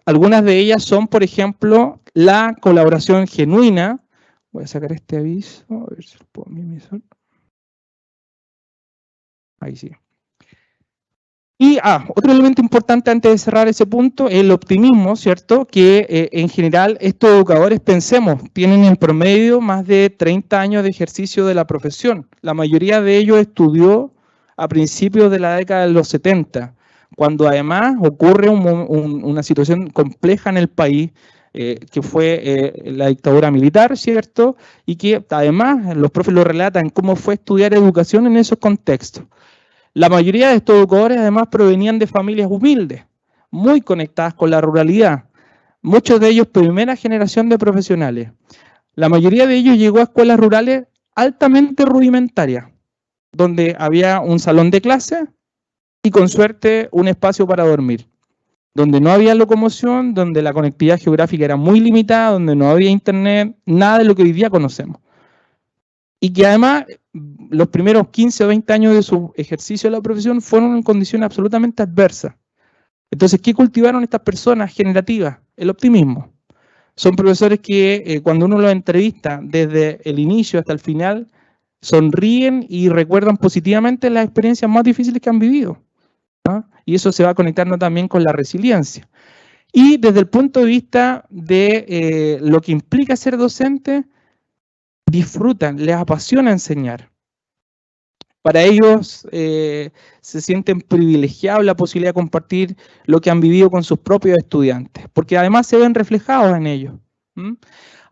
Algunas de ellas son, por ejemplo, la colaboración genuina. Voy a sacar este aviso, a ver si lo puedo minimizar. Ahí sí. Y otro elemento importante antes de cerrar ese punto es el optimismo, ¿cierto? Que en general estos educadores, pensemos, tienen en promedio más de 30 años de ejercicio de la profesión. La mayoría de ellos estudió a principios de la década de los 70, cuando además ocurre una situación compleja en el país, que fue la dictadura militar, ¿cierto? Y que además los profes lo relatan cómo fue estudiar educación en esos contextos. La mayoría de estos educadores además provenían de familias humildes, muy conectadas con la ruralidad. Muchos de ellos primera generación de profesionales. La mayoría de ellos llegó a escuelas rurales altamente rudimentarias, donde había un salón de clase y con suerte un espacio para dormir, donde no había locomoción, donde la conectividad geográfica era muy limitada, donde no había internet, nada de lo que hoy día conocemos. Y que además los primeros 15 o 20 años de su ejercicio de la profesión fueron en condiciones absolutamente adversas. Entonces, ¿qué cultivaron estas personas generativas? El optimismo. Son profesores que cuando uno los entrevista desde el inicio hasta el final, sonríen y recuerdan positivamente las experiencias más difíciles que han vivido. Y eso se va conectando también con la resiliencia. Y desde el punto de vista de lo que implica ser docente, disfrutan, les apasiona enseñar. Para ellos se sienten privilegiados la posibilidad de compartir lo que han vivido con sus propios estudiantes, porque además se ven reflejados en ellos.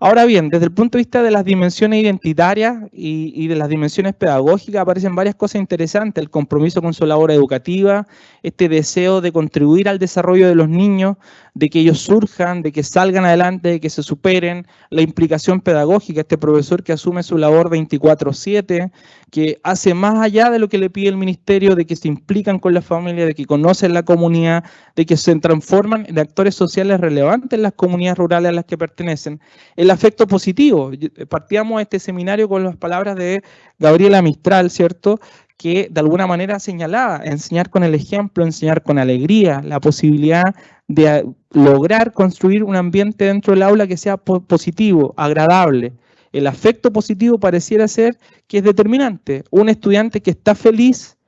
Ahora bien, desde el punto de vista de las dimensiones identitarias y de las dimensiones pedagógicas aparecen varias cosas interesantes, el compromiso con su labor educativa, este deseo de contribuir al desarrollo de los niños, de que ellos surjan, de que salgan adelante, de que se superen, la implicación pedagógica, este profesor que asume su labor 24/7, que hace más allá de lo que le pide el ministerio, de que se implican con la familia, de que conocen la comunidad, de que se transforman en actores sociales relevantes en las comunidades rurales a las que pertenecen. El afecto positivo. Partíamos este seminario con las palabras de Gabriela Mistral, ¿cierto?, que de alguna manera señalaba, enseñar con el ejemplo, enseñar con alegría, la posibilidad de lograr construir un ambiente dentro del aula que sea positivo, agradable. El afecto positivo pareciera ser que es determinante. Un estudiante que está feliz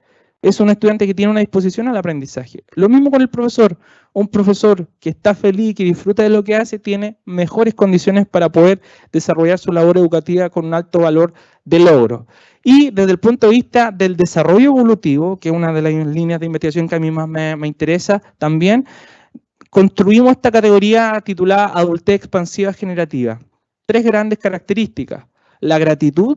es un estudiante que tiene una disposición al aprendizaje. Lo mismo con el profesor. Un profesor que está feliz, que disfruta de lo que hace, tiene mejores condiciones para poder desarrollar su labor educativa con un alto valor de logro. Y desde el punto de vista del desarrollo evolutivo, que es una de las líneas de investigación que a mí más me interesa también, construimos esta categoría titulada adultez expansiva generativa. 3 grandes características. La gratitud,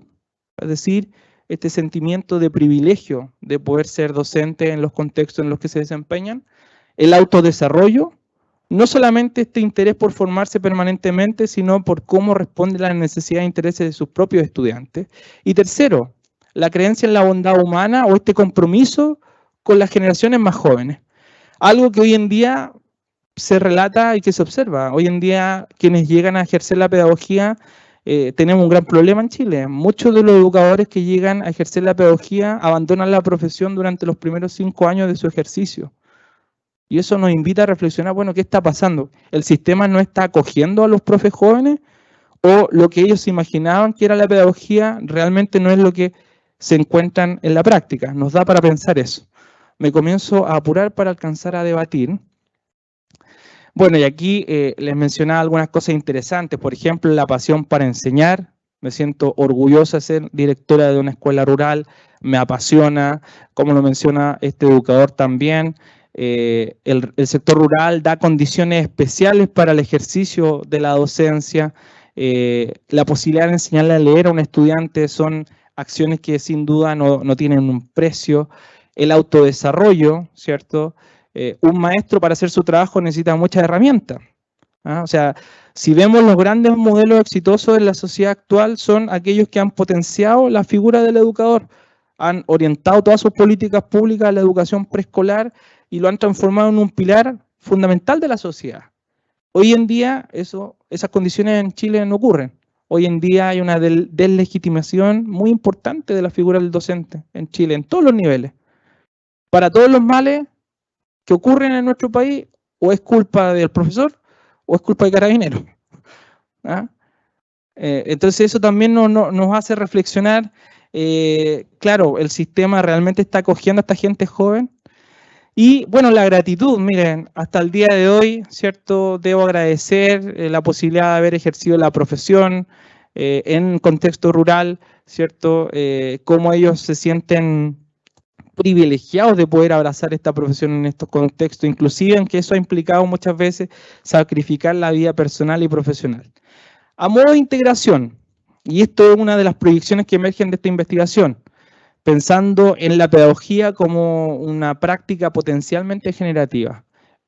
es decir, este sentimiento de privilegio de poder ser docente en los contextos en los que se desempeñan. El autodesarrollo, no solamente este interés por formarse permanentemente, sino por cómo responde a las necesidades e intereses de sus propios estudiantes. Y tercero, la creencia en la bondad humana o este compromiso con las generaciones más jóvenes. Algo que hoy en día se relata y que se observa. Hoy en día quienes llegan a ejercer la pedagogía tenemos un gran problema en Chile. Muchos de los educadores que llegan a ejercer la pedagogía abandonan la profesión durante los primeros 5 años de su ejercicio. Y eso nos invita a reflexionar, bueno, ¿qué está pasando? ¿El sistema no está acogiendo a los profes jóvenes? ¿O lo que ellos imaginaban que era la pedagogía realmente no es lo que se encuentran en la práctica? Nos da para pensar eso. Me comienzo a apurar para alcanzar a debatir. Bueno, y aquí les mencionaba algunas cosas interesantes. Por ejemplo, la pasión para enseñar. Me siento orgullosa de ser directora de una escuela rural. Me apasiona, como lo menciona este educador también. El sector rural da condiciones especiales para el ejercicio de la docencia. La posibilidad de enseñarle a leer a un estudiante son acciones que sin duda no tienen un precio. El autodesarrollo, ¿cierto? Un maestro para hacer su trabajo necesita muchas herramientas. O sea, si vemos los grandes modelos exitosos en la sociedad actual son aquellos que han potenciado la figura del educador, han orientado todas sus políticas públicas a la educación preescolar y lo han transformado en un pilar fundamental de la sociedad. Hoy en día esas condiciones en Chile no ocurren. Hoy en día hay una deslegitimación muy importante de la figura del docente en Chile, en todos los niveles. Para todos los males que ocurren en nuestro país, o es culpa del profesor, o es culpa de Carabineros. Entonces eso también nos hace reflexionar, claro, el sistema realmente está acogiendo a esta gente joven. Y bueno, la gratitud, miren, hasta el día de hoy, ¿cierto? Debo agradecer la posibilidad de haber ejercido la profesión en contexto rural, ¿cierto? Cómo ellos se sienten privilegiados de poder abrazar esta profesión en estos contextos, inclusive en que eso ha implicado muchas veces sacrificar la vida personal y profesional. A modo de integración, y esto es una de las proyecciones que emergen de esta investigación, pensando en la pedagogía como una práctica potencialmente generativa.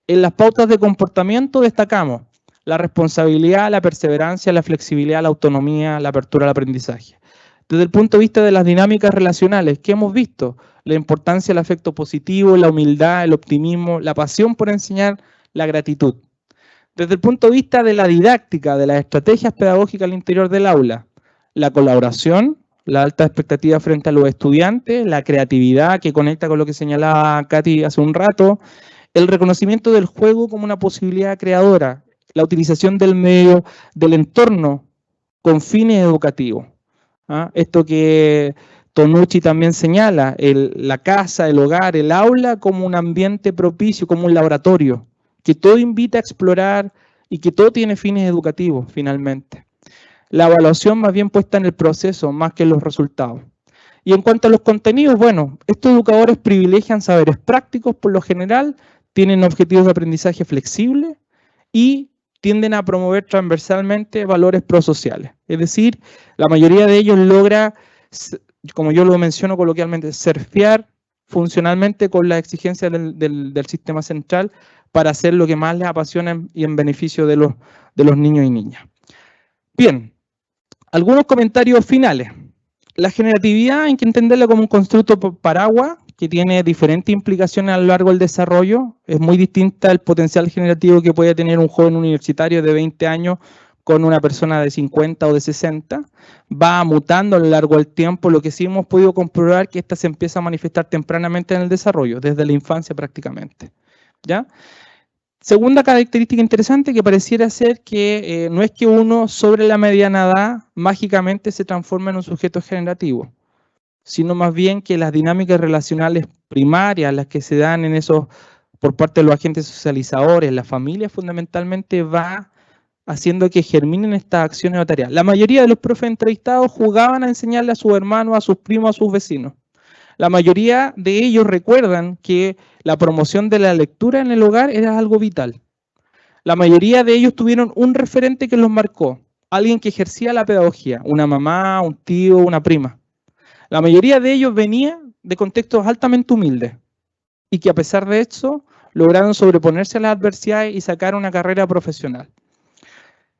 En las pautas de comportamiento destacamos la responsabilidad, la perseverancia, la flexibilidad, la autonomía, la apertura al aprendizaje. Desde el punto de vista de las dinámicas relacionales, ¿qué hemos visto? La importancia del afecto positivo, la humildad, el optimismo, la pasión por enseñar, la gratitud. Desde el punto de vista de la didáctica, de las estrategias pedagógicas al interior del aula, la colaboración, la alta expectativa frente a los estudiantes, la creatividad que conecta con lo que señalaba Katy hace un rato, el reconocimiento del juego como una posibilidad creadora, la utilización del medio, del entorno con fines educativos. Esto que Tonucci también señala, la casa, el hogar, el aula como un ambiente propicio, como un laboratorio, que todo invita a explorar y que todo tiene fines educativos finalmente. La evaluación más bien puesta en el proceso más que en los resultados. Y en cuanto a los contenidos, bueno, estos educadores privilegian saberes prácticos, por lo general, tienen objetivos de aprendizaje flexibles y tienden a promover transversalmente valores prosociales. Es decir, la mayoría de ellos logra, como yo lo menciono coloquialmente, surfear funcionalmente con las exigencias del sistema central para hacer lo que más les apasiona y en beneficio de los niños y niñas. Bien, algunos comentarios finales. La generatividad hay que entenderla como un constructo paraguas que tiene diferentes implicaciones a lo largo del desarrollo. Es muy distinta el potencial generativo que puede tener un joven universitario de 20 años con una persona de 50 o de 60. Va mutando a lo largo del tiempo. Lo que sí hemos podido comprobar que esta se empieza a manifestar tempranamente en el desarrollo, desde la infancia prácticamente. ¿Ya? Segunda característica interesante que pareciera ser que no es que uno sobre la mediana edad mágicamente se transforme en un sujeto generativo, sino más bien que las dinámicas relacionales primarias, las que se dan en esos, por parte de los agentes socializadores, la familia fundamentalmente va haciendo que germinen estas acciones o tareas. La mayoría de los profes entrevistados jugaban a enseñarle a sus hermanos, a sus primos, a sus vecinos. La mayoría de ellos recuerdan que la promoción de la lectura en el hogar era algo vital. la mayoría de ellos tuvieron un referente que los marcó, alguien que ejercía la pedagogía, una mamá, un tío, una prima. La mayoría de ellos venía de contextos altamente humildes y que a pesar de eso lograron sobreponerse a las adversidades y sacar una carrera profesional.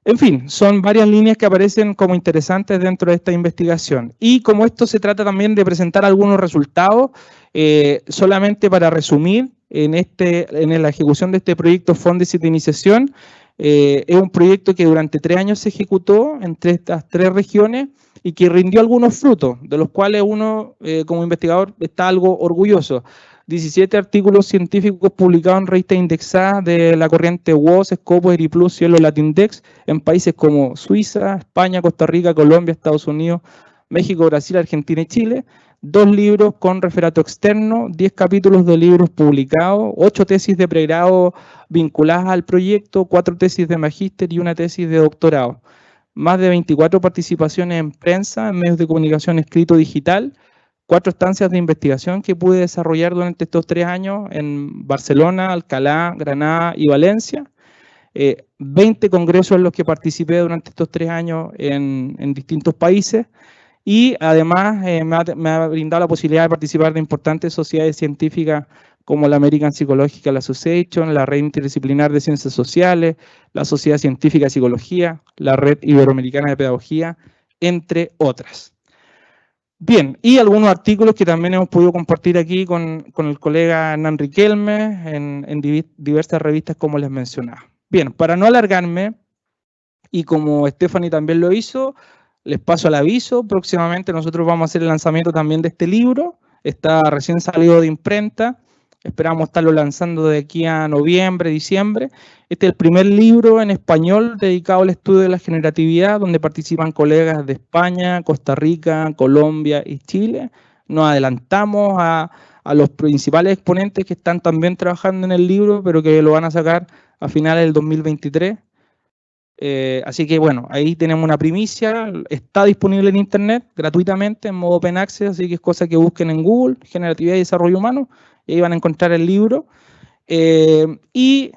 En fin, son varias líneas que aparecen como interesantes dentro de esta investigación. Y como esto se trata también de presentar algunos resultados, solamente para resumir, en la ejecución de este proyecto Fondesit de Iniciación, es un proyecto que durante 3 años se ejecutó entre estas 3 regiones y que rindió algunos frutos, de los cuales uno como investigador está algo orgulloso. 17 artículos científicos publicados en revistas indexadas de la corriente WOS, Scopus, ERIPLUS, Cielo, Latindex, en países como Suiza, España, Costa Rica, Colombia, Estados Unidos, México, Brasil, Argentina y Chile. 2 libros con referato externo, 10 capítulos de libros publicados, 8 tesis de pregrado vinculadas al proyecto, 4 tesis de magíster y 1 tesis de doctorado. Más de 24 participaciones en prensa, en medios de comunicación escrito digital, 4 estancias de investigación que pude desarrollar durante estos 3 años en Barcelona, Alcalá, Granada y Valencia. 20 congresos en los que participé durante estos 3 años en distintos países. Y además me ha brindado la posibilidad de participar de importantes sociedades científicas como la American Psychological Association, la Red Interdisciplinar de Ciencias Sociales, la Sociedad Científica de Psicología, la Red Iberoamericana de Pedagogía, entre otras. Bien, y algunos artículos que también hemos podido compartir aquí con el colega Hernán Riquelme en diversas revistas como les mencionaba. Bien, para no alargarme, y como Stephanie también lo hizo, les paso el aviso. Próximamente nosotros vamos a hacer el lanzamiento también de este libro. Está recién salido de imprenta. Esperamos estarlo lanzando de aquí a noviembre, diciembre. Este es el primer libro en español dedicado al estudio de la generatividad, donde participan colegas de España, Costa Rica, Colombia y Chile. Nos adelantamos a los principales exponentes que están también trabajando en el libro, pero que lo van a sacar a finales del 2023. Así que bueno, ahí tenemos una primicia, está disponible en internet gratuitamente en modo open access, así que es cosa que busquen en Google, Generatividad y Desarrollo Humano, y ahí van a encontrar el libro. Y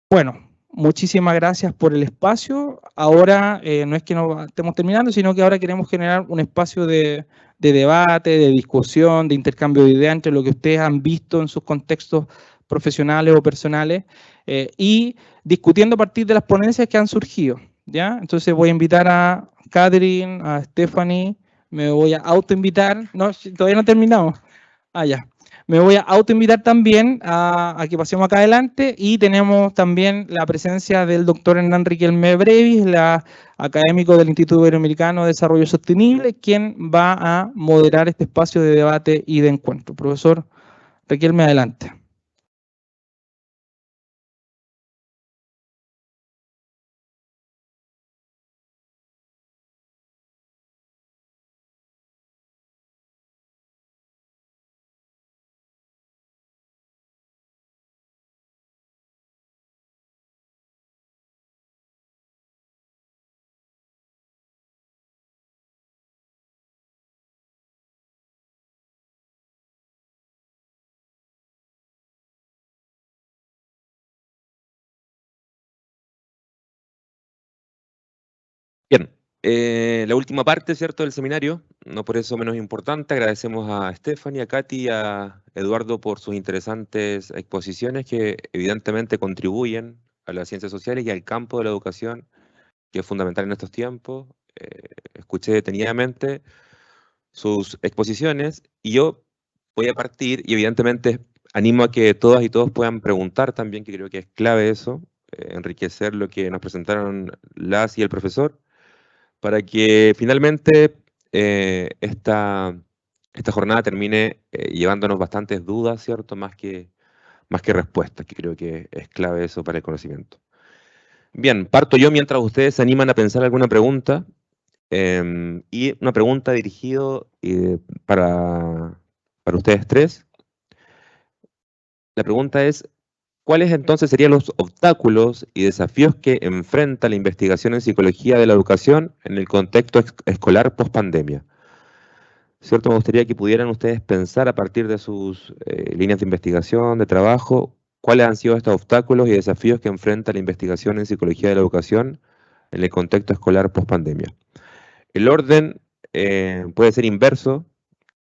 bueno, muchísimas gracias por el espacio. Ahora no es que no estemos terminando, sino que ahora queremos generar un espacio de debate, de discusión, de intercambio de ideas entre lo que ustedes han visto en sus contextos profesionales o personales, y discutiendo a partir de las ponencias que han surgido, ¿ya? Entonces voy a invitar a Catherine, a Stephanie, me voy a autoinvitar, no, todavía no terminamos, ya. Me voy a autoinvitar también a que pasemos acá adelante, y tenemos también la presencia del doctor Hernán Riquelme Brevis, académico del Instituto Iberoamericano de Desarrollo Sostenible, quien va a moderar este espacio de debate y de encuentro. Profesor Riquelme, adelante.
Bien, la última parte, ¿cierto?, del seminario, no por eso menos importante. Agradecemos a Stephanie, a Katy y a Eduardo por sus interesantes exposiciones que evidentemente contribuyen a las ciencias sociales y al campo de la educación, que es fundamental en estos tiempos. Escuché detenidamente sus exposiciones y yo voy a partir, y evidentemente animo a que todas y todos puedan preguntar también, que creo que es clave eso, enriquecer lo que nos presentaron las y el profesor, para que finalmente esta jornada termine llevándonos bastantes dudas, ¿cierto? Más que respuestas, que creo que es clave eso para el conocimiento. Bien, parto yo mientras ustedes se animan a pensar alguna pregunta, y una pregunta dirigida para ustedes tres. La pregunta es: ¿cuáles entonces serían los obstáculos y desafíos que enfrenta la investigación en psicología de la educación en el contexto escolar post-pandemia? ¿Cierto? Me gustaría que pudieran ustedes pensar a partir de sus líneas de investigación, de trabajo, ¿Cuáles han sido estos obstáculos y desafíos que enfrenta la investigación en psicología de la educación en el contexto escolar post-pandemia? El orden puede ser inverso,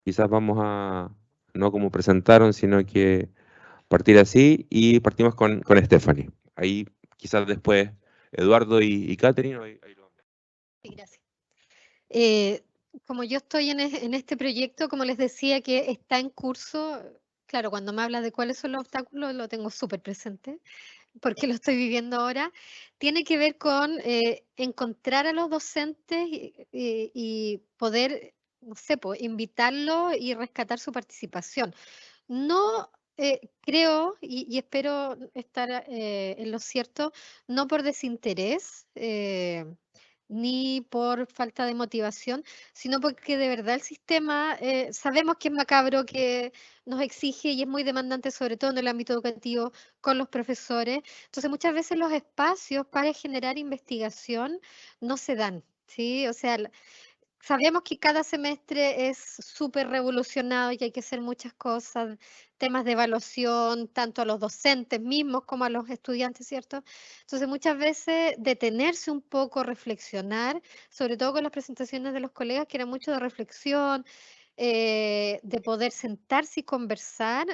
quizás vamos a, no como presentaron, sino que partir así, y partimos con Stephanie. Ahí quizás después Eduardo y Catherine.
Sí, gracias. Como yo estoy en este proyecto, como les decía, que está en curso, claro, cuando me habla de cuáles son los obstáculos, lo tengo súper presente, porque lo estoy viviendo ahora, tiene que ver con encontrar a los docentes y poder, no sé, pues, invitarlos y rescatar su participación. No creo y espero estar en lo cierto, no por desinterés ni por falta de motivación, sino porque de verdad el sistema, sabemos que es macabro, que nos exige y es muy demandante, sobre todo en el ámbito educativo, con los profesores. Entonces, muchas veces los espacios para generar investigación no se dan, ¿sí? O sea, sabemos que cada semestre es súper revolucionado y que hay que hacer muchas cosas, temas de evaluación, tanto a los docentes mismos como a los estudiantes, ¿cierto? Entonces, muchas veces detenerse un poco, reflexionar, sobre todo con las presentaciones de los colegas, que era mucho de reflexión, de poder sentarse y conversar,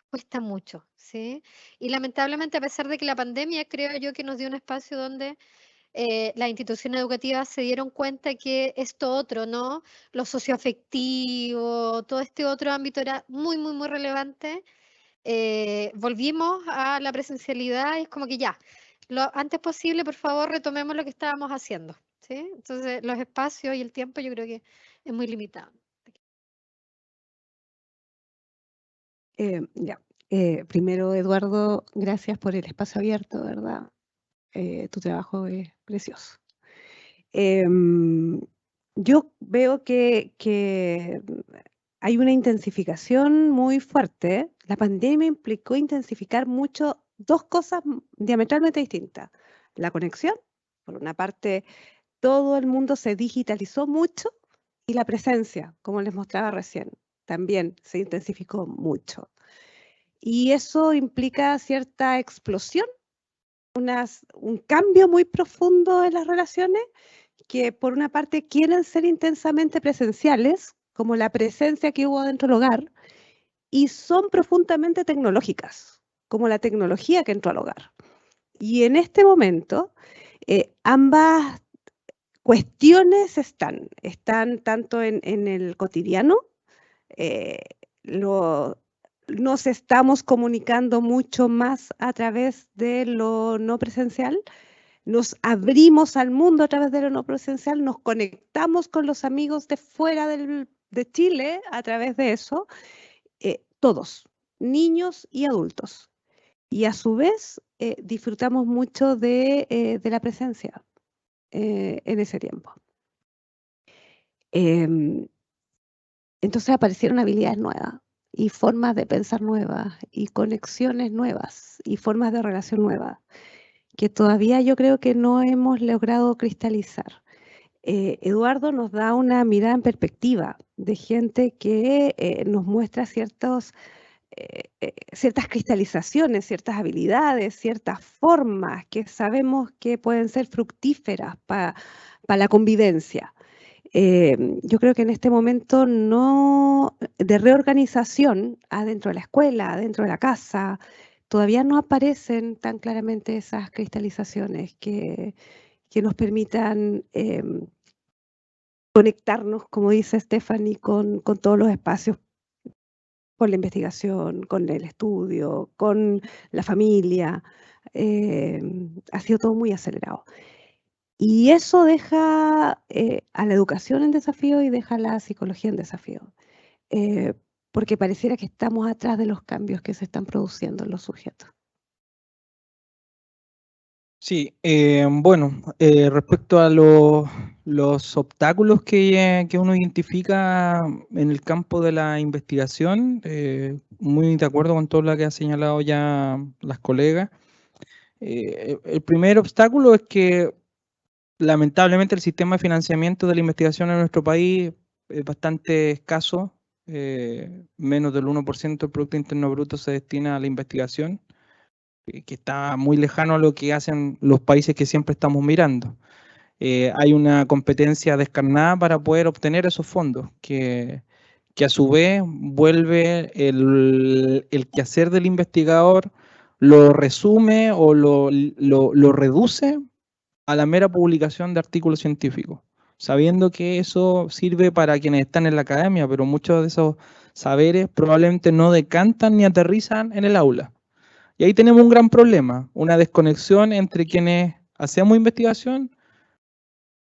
cuesta mucho, ¿sí? Y lamentablemente, a pesar de que la pandemia, creo yo que nos dio un espacio donde las instituciones educativas se dieron cuenta que esto otro, ¿no? Lo socioafectivo, todo este otro ámbito era muy, muy, muy relevante. Volvimos a la presencialidad y es como que ya, lo antes posible, por favor, retomemos lo que estábamos haciendo, ¿sí? Entonces, los espacios y el tiempo yo creo que es muy limitado.
Ya. Primero, Eduardo, gracias por el espacio abierto, ¿verdad? Tu trabajo es precioso. Yo veo que hay una intensificación muy fuerte. La pandemia implicó intensificar mucho dos cosas diametralmente distintas. La conexión, por una parte, todo el mundo se digitalizó mucho, y la presencia, como les mostraba recién, también se intensificó mucho. Y eso implica cierta explosión, un cambio muy profundo en las relaciones, que por una parte quieren ser intensamente presenciales, como la presencia que hubo dentro del hogar, y son profundamente tecnológicas, como la tecnología que entró al hogar. Y en este momento, ambas cuestiones están tanto en el cotidiano, nos estamos comunicando mucho más a través de lo no presencial, nos abrimos al mundo a través de lo no presencial, nos conectamos con los amigos de fuera de Chile a través de eso, todos, niños y adultos. Y a su vez disfrutamos mucho de la presencia en ese tiempo. Entonces aparecieron habilidades nuevas y formas de pensar nuevas y conexiones nuevas y formas de relación nuevas que todavía yo creo que no hemos logrado cristalizar. Eduardo nos da una mirada en perspectiva de gente que nos muestra ciertas cristalizaciones, ciertas habilidades, ciertas formas que sabemos que pueden ser fructíferas para la convivencia. Yo creo que en este momento de reorganización adentro de la escuela, adentro de la casa, todavía no aparecen tan claramente esas cristalizaciones que nos permitan conectarnos, como dice Stephanie, con todos los espacios, con la investigación, con el estudio, con la familia. Ha sido todo muy acelerado. Y eso deja a la educación en desafío y deja a la psicología en desafío, porque pareciera que estamos atrás de los cambios que se están produciendo en los sujetos.
Sí, bueno, respecto a los obstáculos que uno identifica en el campo de la investigación, muy de acuerdo con todo lo que han señalado ya las colegas. El primer obstáculo es que lamentablemente el sistema de financiamiento de la investigación en nuestro país es bastante escaso, menos del 1% del Producto Interno Bruto se destina a la investigación. que está muy lejano a lo que hacen los países que siempre estamos mirando. Hay una competencia descarnada para poder obtener esos fondos, que a su vez vuelve el quehacer del investigador, lo resume o lo reduce a la mera publicación de artículos científicos, sabiendo que eso sirve para quienes están en la academia, pero muchos de esos saberes probablemente no decantan ni aterrizan en el aula. Y ahí tenemos un gran problema, una desconexión entre quienes hacemos investigación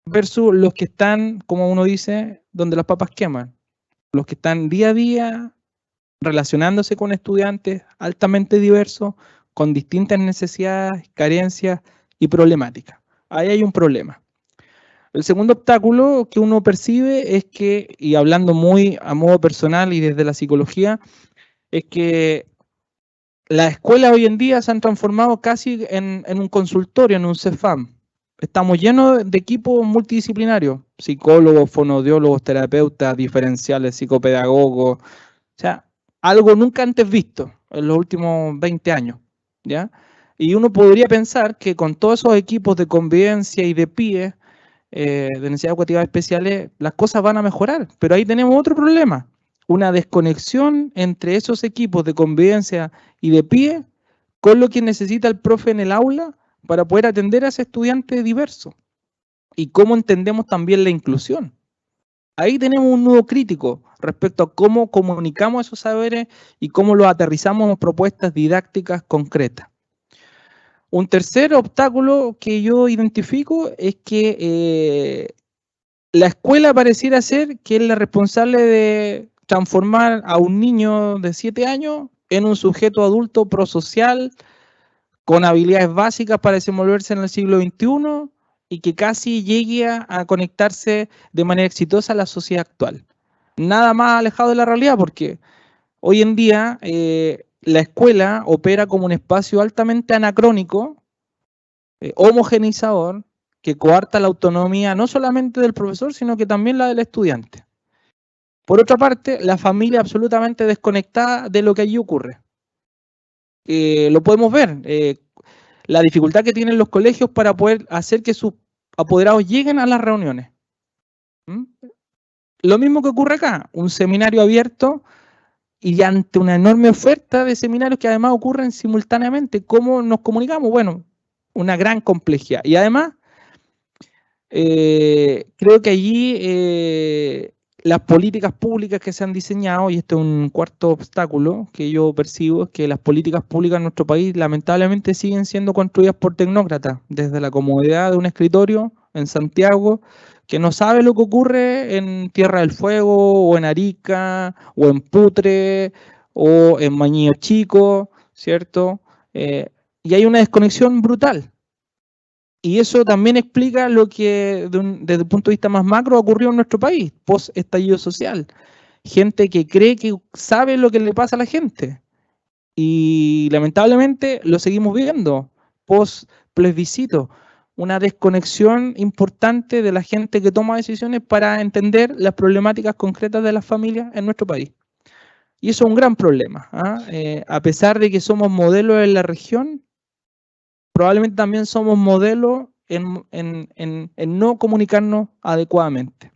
versus los que están, como uno dice, donde las papas queman, los que están día a día relacionándose con estudiantes altamente diversos, con distintas necesidades, carencias y problemáticas. Ahí hay un problema. El segundo obstáculo que uno percibe es que, y hablando muy a modo personal y desde la psicología, es que las escuelas hoy en día se han transformado casi en un consultorio, en un CEFAM. Estamos llenos de equipos multidisciplinarios, psicólogos, fonoaudiólogos, terapeutas, diferenciales, psicopedagogos, o sea, algo nunca antes visto en los últimos 20 años, ¿ya? Y uno podría pensar que con todos esos equipos de convivencia y de PIE, de necesidades educativas especiales, las cosas van a mejorar, pero ahí tenemos otro problema, una desconexión entre esos equipos de convivencia y de PIE con lo que necesita el profe en el aula para poder atender a ese estudiante diverso. Y cómo entendemos también la inclusión. Ahí tenemos un nudo crítico respecto a cómo comunicamos esos saberes y cómo los aterrizamos en propuestas didácticas concretas. Un tercer obstáculo que yo identifico es que la escuela pareciera ser que es la responsable de transformar a un niño de 7 años en un sujeto adulto prosocial, con habilidades básicas para desenvolverse en el siglo XXI y que casi llegue a conectarse de manera exitosa a la sociedad actual. Nada más alejado de la realidad, porque hoy en día la escuela opera como un espacio altamente anacrónico, homogeneizador, que coarta la autonomía no solamente del profesor, sino que también la del estudiante. Por otra parte, la familia absolutamente desconectada de lo que allí ocurre. Lo podemos ver, la dificultad que tienen los colegios para poder hacer que sus apoderados lleguen a las reuniones. Lo mismo que ocurre acá, un seminario abierto y ante una enorme oferta de seminarios que además ocurren simultáneamente. ¿Cómo nos comunicamos? Bueno, una gran complejidad. Y además, creo que allí las políticas públicas que se han diseñado, y este es un cuarto obstáculo que yo percibo, es que las políticas públicas en nuestro país lamentablemente siguen siendo construidas por tecnócratas, desde la comodidad de un escritorio en Santiago, que no sabe lo que ocurre en Tierra del Fuego, o en Arica, o en Putre, o en Mañillo Chico, ¿cierto? Y hay una desconexión brutal. Y eso también explica lo que, desde el punto de vista más macro, ocurrió en nuestro país, post-estallido social. Gente que cree que sabe lo que le pasa a la gente. Y lamentablemente lo seguimos viendo, post-plebiscito. Una desconexión importante de la gente que toma decisiones para entender las problemáticas concretas de las familias en nuestro país. Y eso es un gran problema. A pesar de que somos modelos en la región, probablemente también somos modelos en no comunicarnos adecuadamente.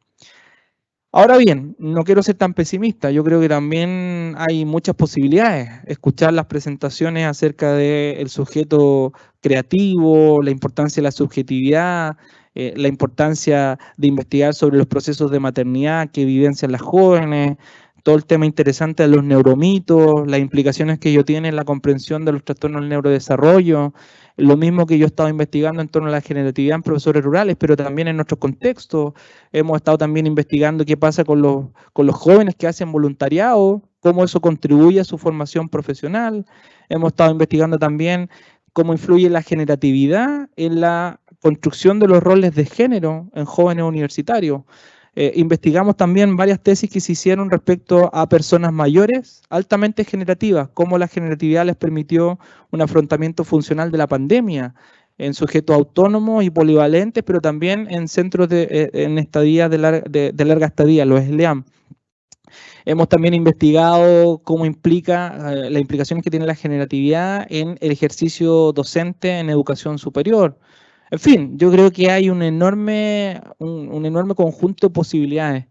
Ahora bien, no quiero ser tan pesimista, yo creo que también hay muchas posibilidades. Escuchar las presentaciones acerca del sujeto creativo, la importancia de la subjetividad, la importancia de investigar sobre los procesos de maternidad que vivencian las jóvenes, todo el tema interesante de los neuromitos, las implicaciones que ello tiene en la comprensión de los trastornos del neurodesarrollo, lo mismo que yo he estado investigando en torno a la generatividad en profesores rurales, pero también en nuestros contextos. Hemos estado también investigando qué pasa con los jóvenes que hacen voluntariado, cómo eso contribuye a su formación profesional. Hemos estado investigando también cómo influye la generatividad en la construcción de los roles de género en jóvenes universitarios. Investigamos también varias tesis que se hicieron respecto a personas mayores altamente generativas, cómo la generatividad les permitió un afrontamiento funcional de la pandemia en sujetos autónomos y polivalentes, pero también en centros en estadía de larga estadía, los SLEAM. Hemos también investigado cómo implica las implicaciones que tiene la generatividad en el ejercicio docente en educación superior. En fin, yo creo que hay un enorme conjunto de posibilidades.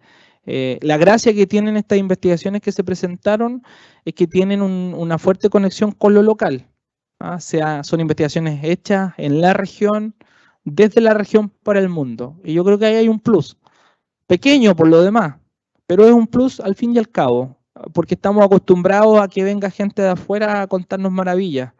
La gracia que tienen estas investigaciones que se presentaron es que tienen una fuerte conexión con lo local. Son investigaciones hechas en la región, desde la región para el mundo. Y yo creo que ahí hay un plus, pequeño por lo demás, pero es un plus al fin y al cabo, porque estamos acostumbrados a que venga gente de afuera a contarnos maravillas.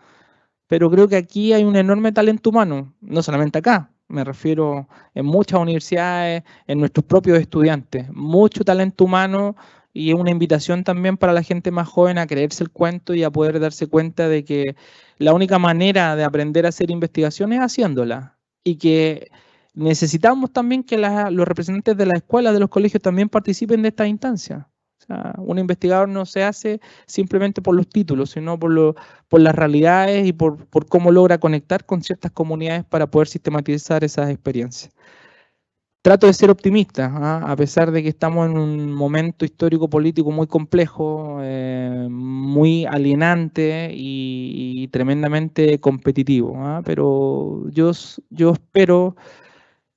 Pero creo que aquí hay un enorme talento humano, no solamente acá, me refiero en muchas universidades, en nuestros propios estudiantes, mucho talento humano y es una invitación también para la gente más joven a creerse el cuento y a poder darse cuenta de que la única manera de aprender a hacer investigación es haciéndola y que necesitamos también que los representantes de la escuela, de los colegios también participen de esta instancia. O sea, un investigador no se hace simplemente por los títulos, sino por las realidades y por cómo logra conectar con ciertas comunidades para poder sistematizar esas experiencias. Trato de ser optimista, a pesar de que estamos en un momento histórico político muy complejo, muy alienante y tremendamente competitivo, pero yo espero,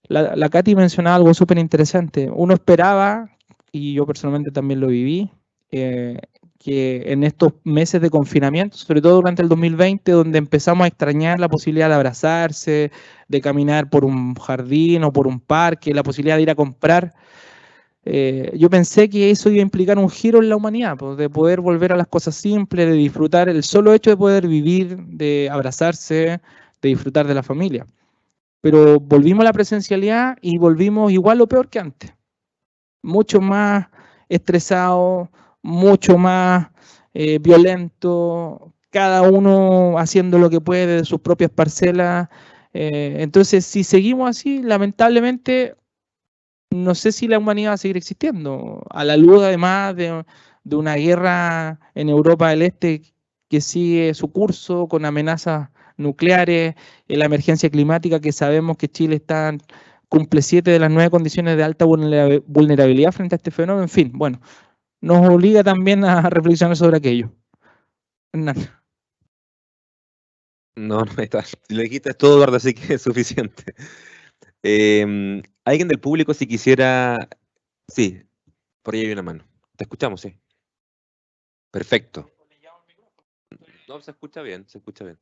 la Katy mencionaba algo súper interesante, uno esperaba, y yo personalmente también lo viví, que en estos meses de confinamiento, sobre todo durante el 2020, donde empezamos a extrañar la posibilidad de abrazarse, de caminar por un jardín o por un parque, la posibilidad de ir a comprar, yo pensé que eso iba a implicar un giro en la humanidad, pues, de poder volver a las cosas simples, de disfrutar el solo hecho de poder vivir, de abrazarse, de disfrutar de la familia. Pero volvimos a la presencialidad y volvimos igual o peor que antes. Mucho más estresado, mucho más violento, cada uno haciendo lo que puede de sus propias parcelas. Entonces, si seguimos así, lamentablemente, no sé si la humanidad va a seguir existiendo. A la luz, además, de una guerra en Europa del Este que sigue su curso con amenazas nucleares, la emergencia climática que sabemos que Chile cumple 7 de las 9 condiciones de alta vulnerabilidad frente a este fenómeno. En fin, bueno, nos obliga también a reflexionar sobre aquello. Hernán.
No, no está. Si lo dijiste todo, Eduardo, así que es suficiente. Alguien del público, si quisiera. Sí, por ahí hay una mano. Te escuchamos, sí. Perfecto. No, se escucha bien, se escucha bien.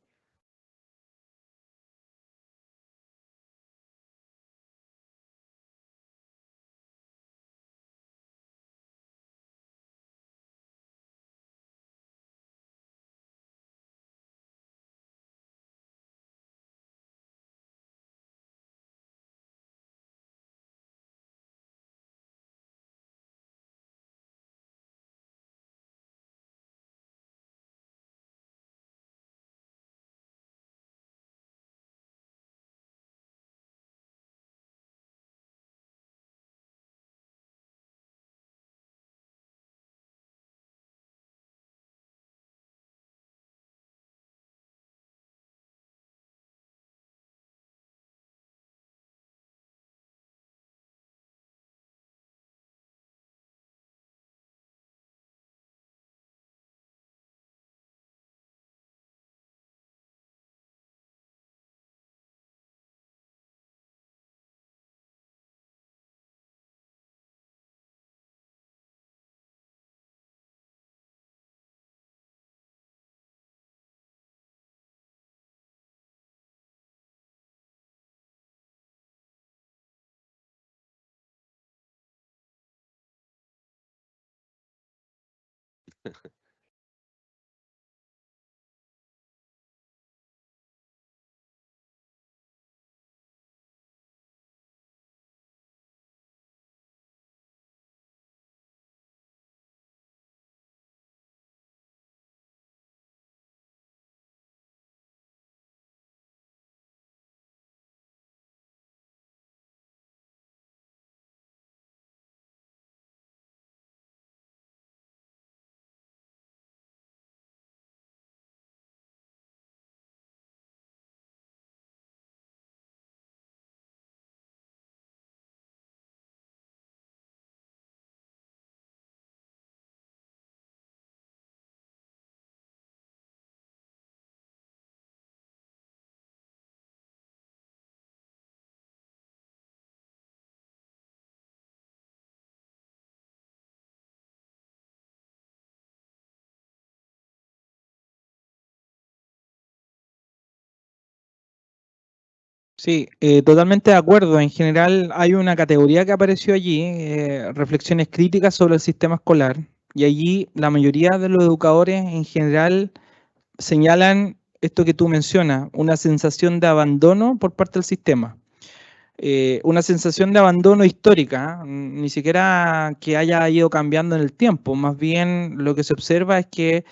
Sí, totalmente de acuerdo. En general hay una categoría que apareció allí, reflexiones críticas sobre el sistema escolar, y allí la mayoría de los educadores en general señalan esto que tú mencionas, una sensación de abandono por parte del sistema. Una sensación de abandono histórica, ni siquiera que haya ido cambiando en el tiempo, más bien lo que se observa es que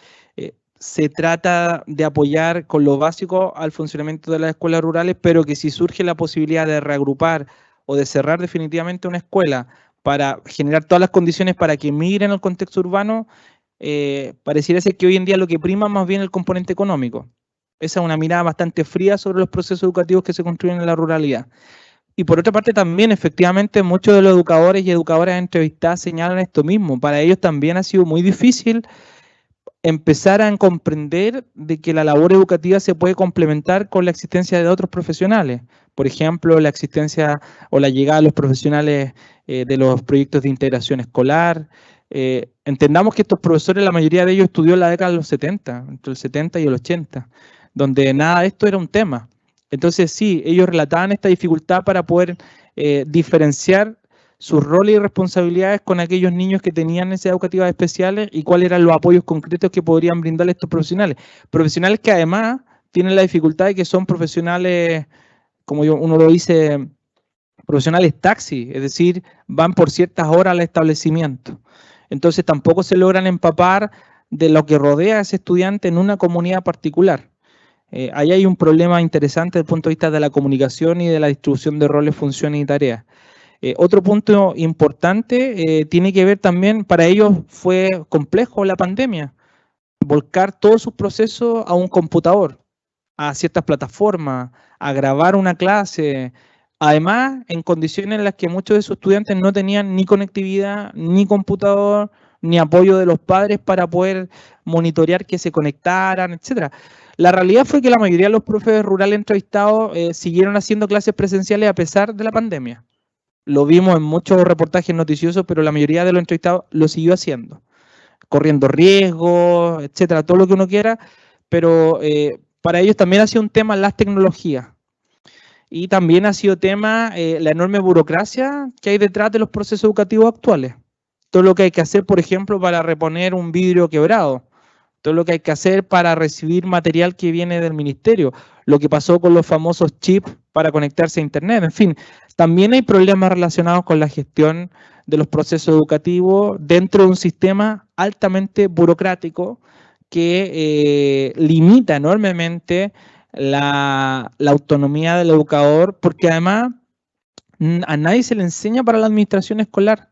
se trata de apoyar con lo básico al funcionamiento de las escuelas rurales, pero que si surge la posibilidad de reagrupar o de cerrar definitivamente una escuela para generar todas las condiciones para que migren al contexto urbano, pareciera ser que hoy en día lo que prima más bien el componente económico. Esa es una mirada bastante fría sobre los procesos educativos que se construyen en la ruralidad. Y por otra parte también, efectivamente, muchos de los educadores y educadoras entrevistadas señalan esto mismo. Para ellos también ha sido muy difícil empezar a comprender de que la labor educativa se puede complementar con la existencia de otros profesionales. Por ejemplo, la existencia o la llegada de los profesionales de los proyectos de integración escolar. Entendamos que estos profesores, la mayoría de ellos estudió en la década de los 70, entre el 70 y el 80, donde nada de esto era un tema. Entonces sí, ellos relataban esta dificultad para poder diferenciar sus roles y responsabilidades con aquellos niños que tenían necesidades educativas especiales y cuáles eran los apoyos concretos que podrían brindarle estos profesionales. Profesionales que además tienen la dificultad de que son profesionales, como uno lo dice, profesionales taxi, es decir, van por ciertas horas al establecimiento. Entonces tampoco se logran empapar de lo que rodea a ese estudiante en una comunidad particular. Ahí hay un problema interesante desde el punto de vista de la comunicación y de la distribución de roles, funciones y tareas. Otro punto importante tiene que ver también, para ellos fue complejo la pandemia, volcar todos sus procesos a un computador, a ciertas plataformas, a grabar una clase, además en condiciones en las que muchos de sus estudiantes no tenían ni conectividad, ni computador, ni apoyo de los padres para poder monitorear que se conectaran, etcétera. La realidad fue que la mayoría de los profes rurales entrevistados siguieron haciendo clases presenciales a pesar de la pandemia. Lo vimos en muchos reportajes noticiosos, pero la mayoría de los entrevistados lo siguió haciendo, corriendo riesgos, etcétera, todo lo que uno quiera, pero para ellos también ha sido un tema las tecnologías. Y también ha sido tema la enorme burocracia que hay detrás de los procesos educativos actuales. Todo lo que hay que hacer, por ejemplo, para reponer un vidrio quebrado, todo lo que hay que hacer para recibir material que viene del ministerio, lo que pasó con los famosos chips para conectarse a internet, en fin, también hay problemas relacionados con la gestión de los procesos educativos dentro de un sistema altamente burocrático que limita enormemente la autonomía del educador, porque además a nadie se le enseña para la administración escolar.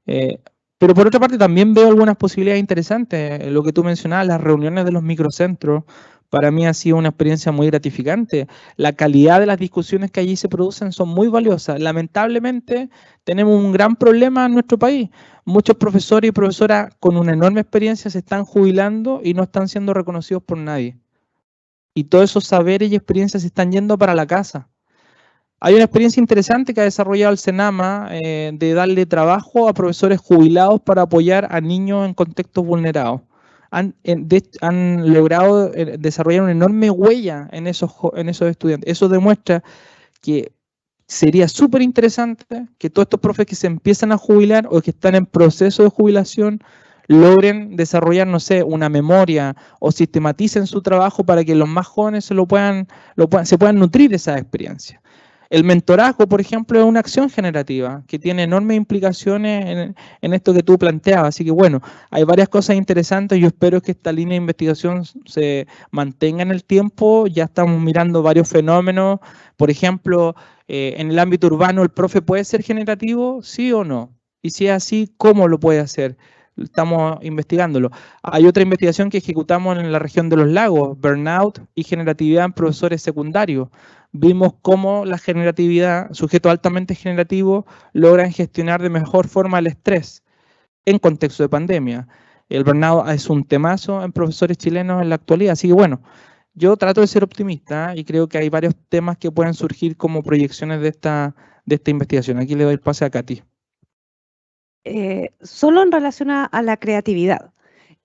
Pero por otra parte también veo algunas posibilidades interesantes. Lo que tú mencionabas, las reuniones de los microcentros, para mí ha sido una experiencia muy gratificante. La calidad de las discusiones que allí se producen son muy valiosas. Lamentablemente tenemos un gran problema en nuestro país. Muchos profesores y profesoras con una enorme experiencia se están jubilando y no están siendo reconocidos por nadie. Y todos esos saberes y experiencias se están yendo para la casa. Hay una experiencia interesante que ha desarrollado el Senama de darle trabajo a profesores jubilados para apoyar a niños en contextos vulnerados. Han logrado desarrollar una enorme huella en esos estudiantes. Eso demuestra que sería súper interesante que todos estos profes que se empiezan a jubilar o que están en proceso de jubilación logren desarrollar, no sé, una memoria o sistematicen su trabajo para que los más jóvenes se puedan nutrir de esa experiencia. El mentorazgo, por ejemplo, es una acción generativa que tiene enormes implicaciones en esto que tú planteabas. Así que bueno, hay varias cosas interesantes. Yo espero que esta línea de investigación se mantenga en el tiempo. Ya estamos mirando varios fenómenos. Por ejemplo, en el ámbito urbano, ¿el profe puede ser generativo? ¿Sí o no? Y si es así, ¿cómo lo puede hacer? Estamos investigándolo. Hay otra investigación que ejecutamos en la región de los lagos, burnout y generatividad en profesores secundarios. Vimos cómo la generatividad, sujetos altamente generativos, logran gestionar de mejor forma el estrés en contexto de pandemia. El burnout es un temazo en profesores chilenos en la actualidad. Así que bueno, yo trato de ser optimista y creo que hay varios temas que pueden surgir como proyecciones de esta investigación. Aquí le doy el pase a Katy.
Solo en relación a la creatividad.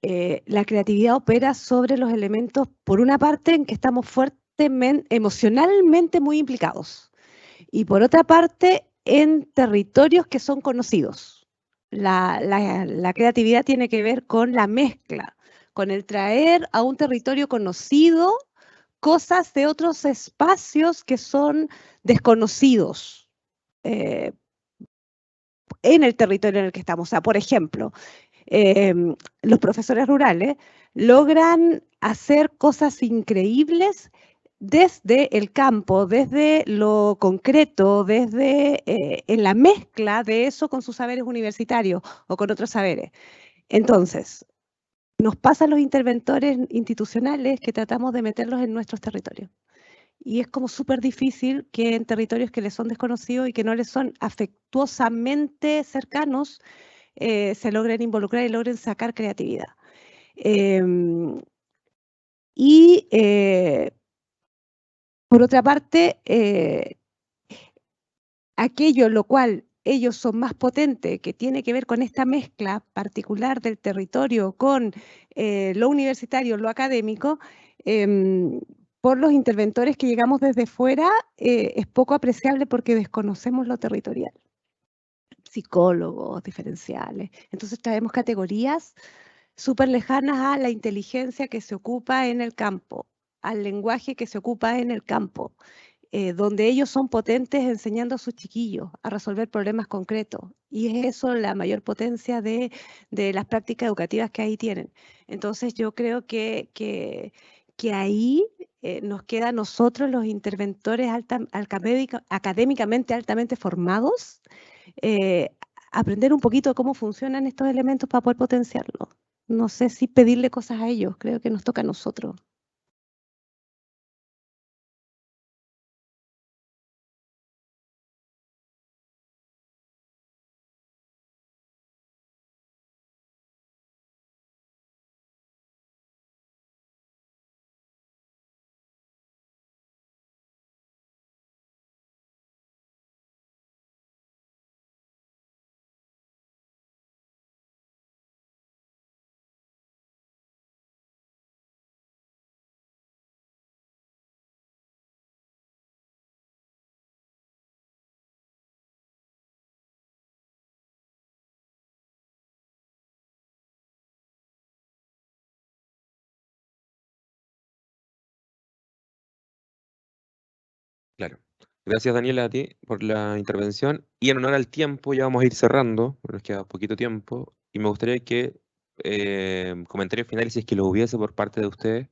La creatividad opera sobre los elementos, por una parte, en que estamos emocionalmente muy implicados. Y por otra parte, en territorios que son conocidos. La creatividad tiene que ver con la mezcla, con el traer a un territorio conocido cosas de otros espacios que son desconocidos en el territorio en el que estamos. O sea, por ejemplo, los profesores rurales logran hacer cosas increíbles desde el campo, desde lo concreto, desde en la mezcla de eso con sus saberes universitarios o con otros saberes. Entonces, nos pasa a los interventores institucionales que tratamos de meterlos en nuestros territorios. Y es como súper difícil que en territorios que les son desconocidos y que no les son afectuosamente cercanos, se logren involucrar y logren sacar creatividad. Por otra parte, aquello en lo cual ellos son más potentes, que tiene que ver con esta mezcla particular del territorio con lo universitario, lo académico, por los interventores que llegamos desde fuera, es poco apreciable porque desconocemos lo territorial. Psicólogos diferenciales. Entonces traemos categorías súper lejanas a la inteligencia que se ocupa en el campo, al lenguaje que se ocupa en el campo, donde ellos son potentes enseñando a sus chiquillos a resolver problemas concretos. Y es eso la mayor potencia de las prácticas educativas que ahí tienen. Entonces yo creo que ahí nos queda a nosotros los interventores académicamente altamente formados, aprender un poquito de cómo funcionan estos elementos para poder potenciarlos. No sé si pedirle cosas a ellos, creo que nos toca a nosotros.
Claro. Gracias, Daniela, a ti por la intervención. Y en honor al tiempo, ya vamos a ir cerrando, nos queda poquito tiempo. Y me gustaría que comentarios finales, si es que los hubiese por parte de ustedes,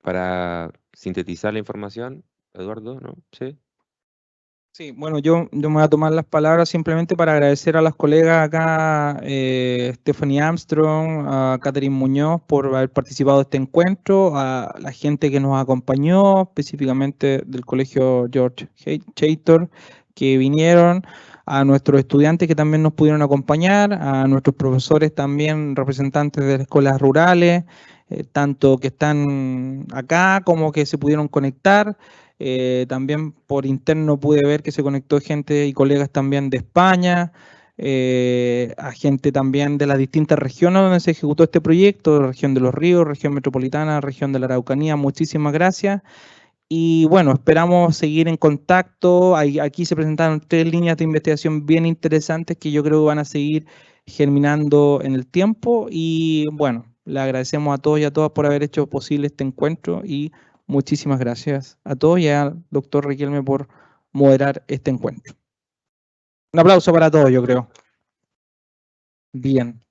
para sintetizar la información. Eduardo, ¿no? Sí.
Sí, bueno, yo me voy a tomar las palabras simplemente para agradecer a las colegas acá, Stephanie Armstrong, a Catherine Muñoz por haber participado de este encuentro, a la gente que nos acompañó, específicamente del Colegio George Chaytor, que vinieron, a nuestros estudiantes que también nos pudieron acompañar, a nuestros profesores también, representantes de las escuelas rurales, tanto que están acá como que se pudieron conectar. También por interno pude ver que se conectó gente y colegas también de España, a gente también de las distintas regiones donde se ejecutó este proyecto, región de los Ríos, región metropolitana, región de la Araucanía. Muchísimas gracias. Y bueno, esperamos seguir en contacto. Aquí se presentaron 3 líneas de investigación bien interesantes que yo creo que van a seguir germinando en el tiempo. Y bueno, le agradecemos a todos y a todas por haber hecho posible este encuentro y muchísimas gracias a todos y al doctor Riquelme por moderar este encuentro. Un aplauso para todos, yo creo. Bien.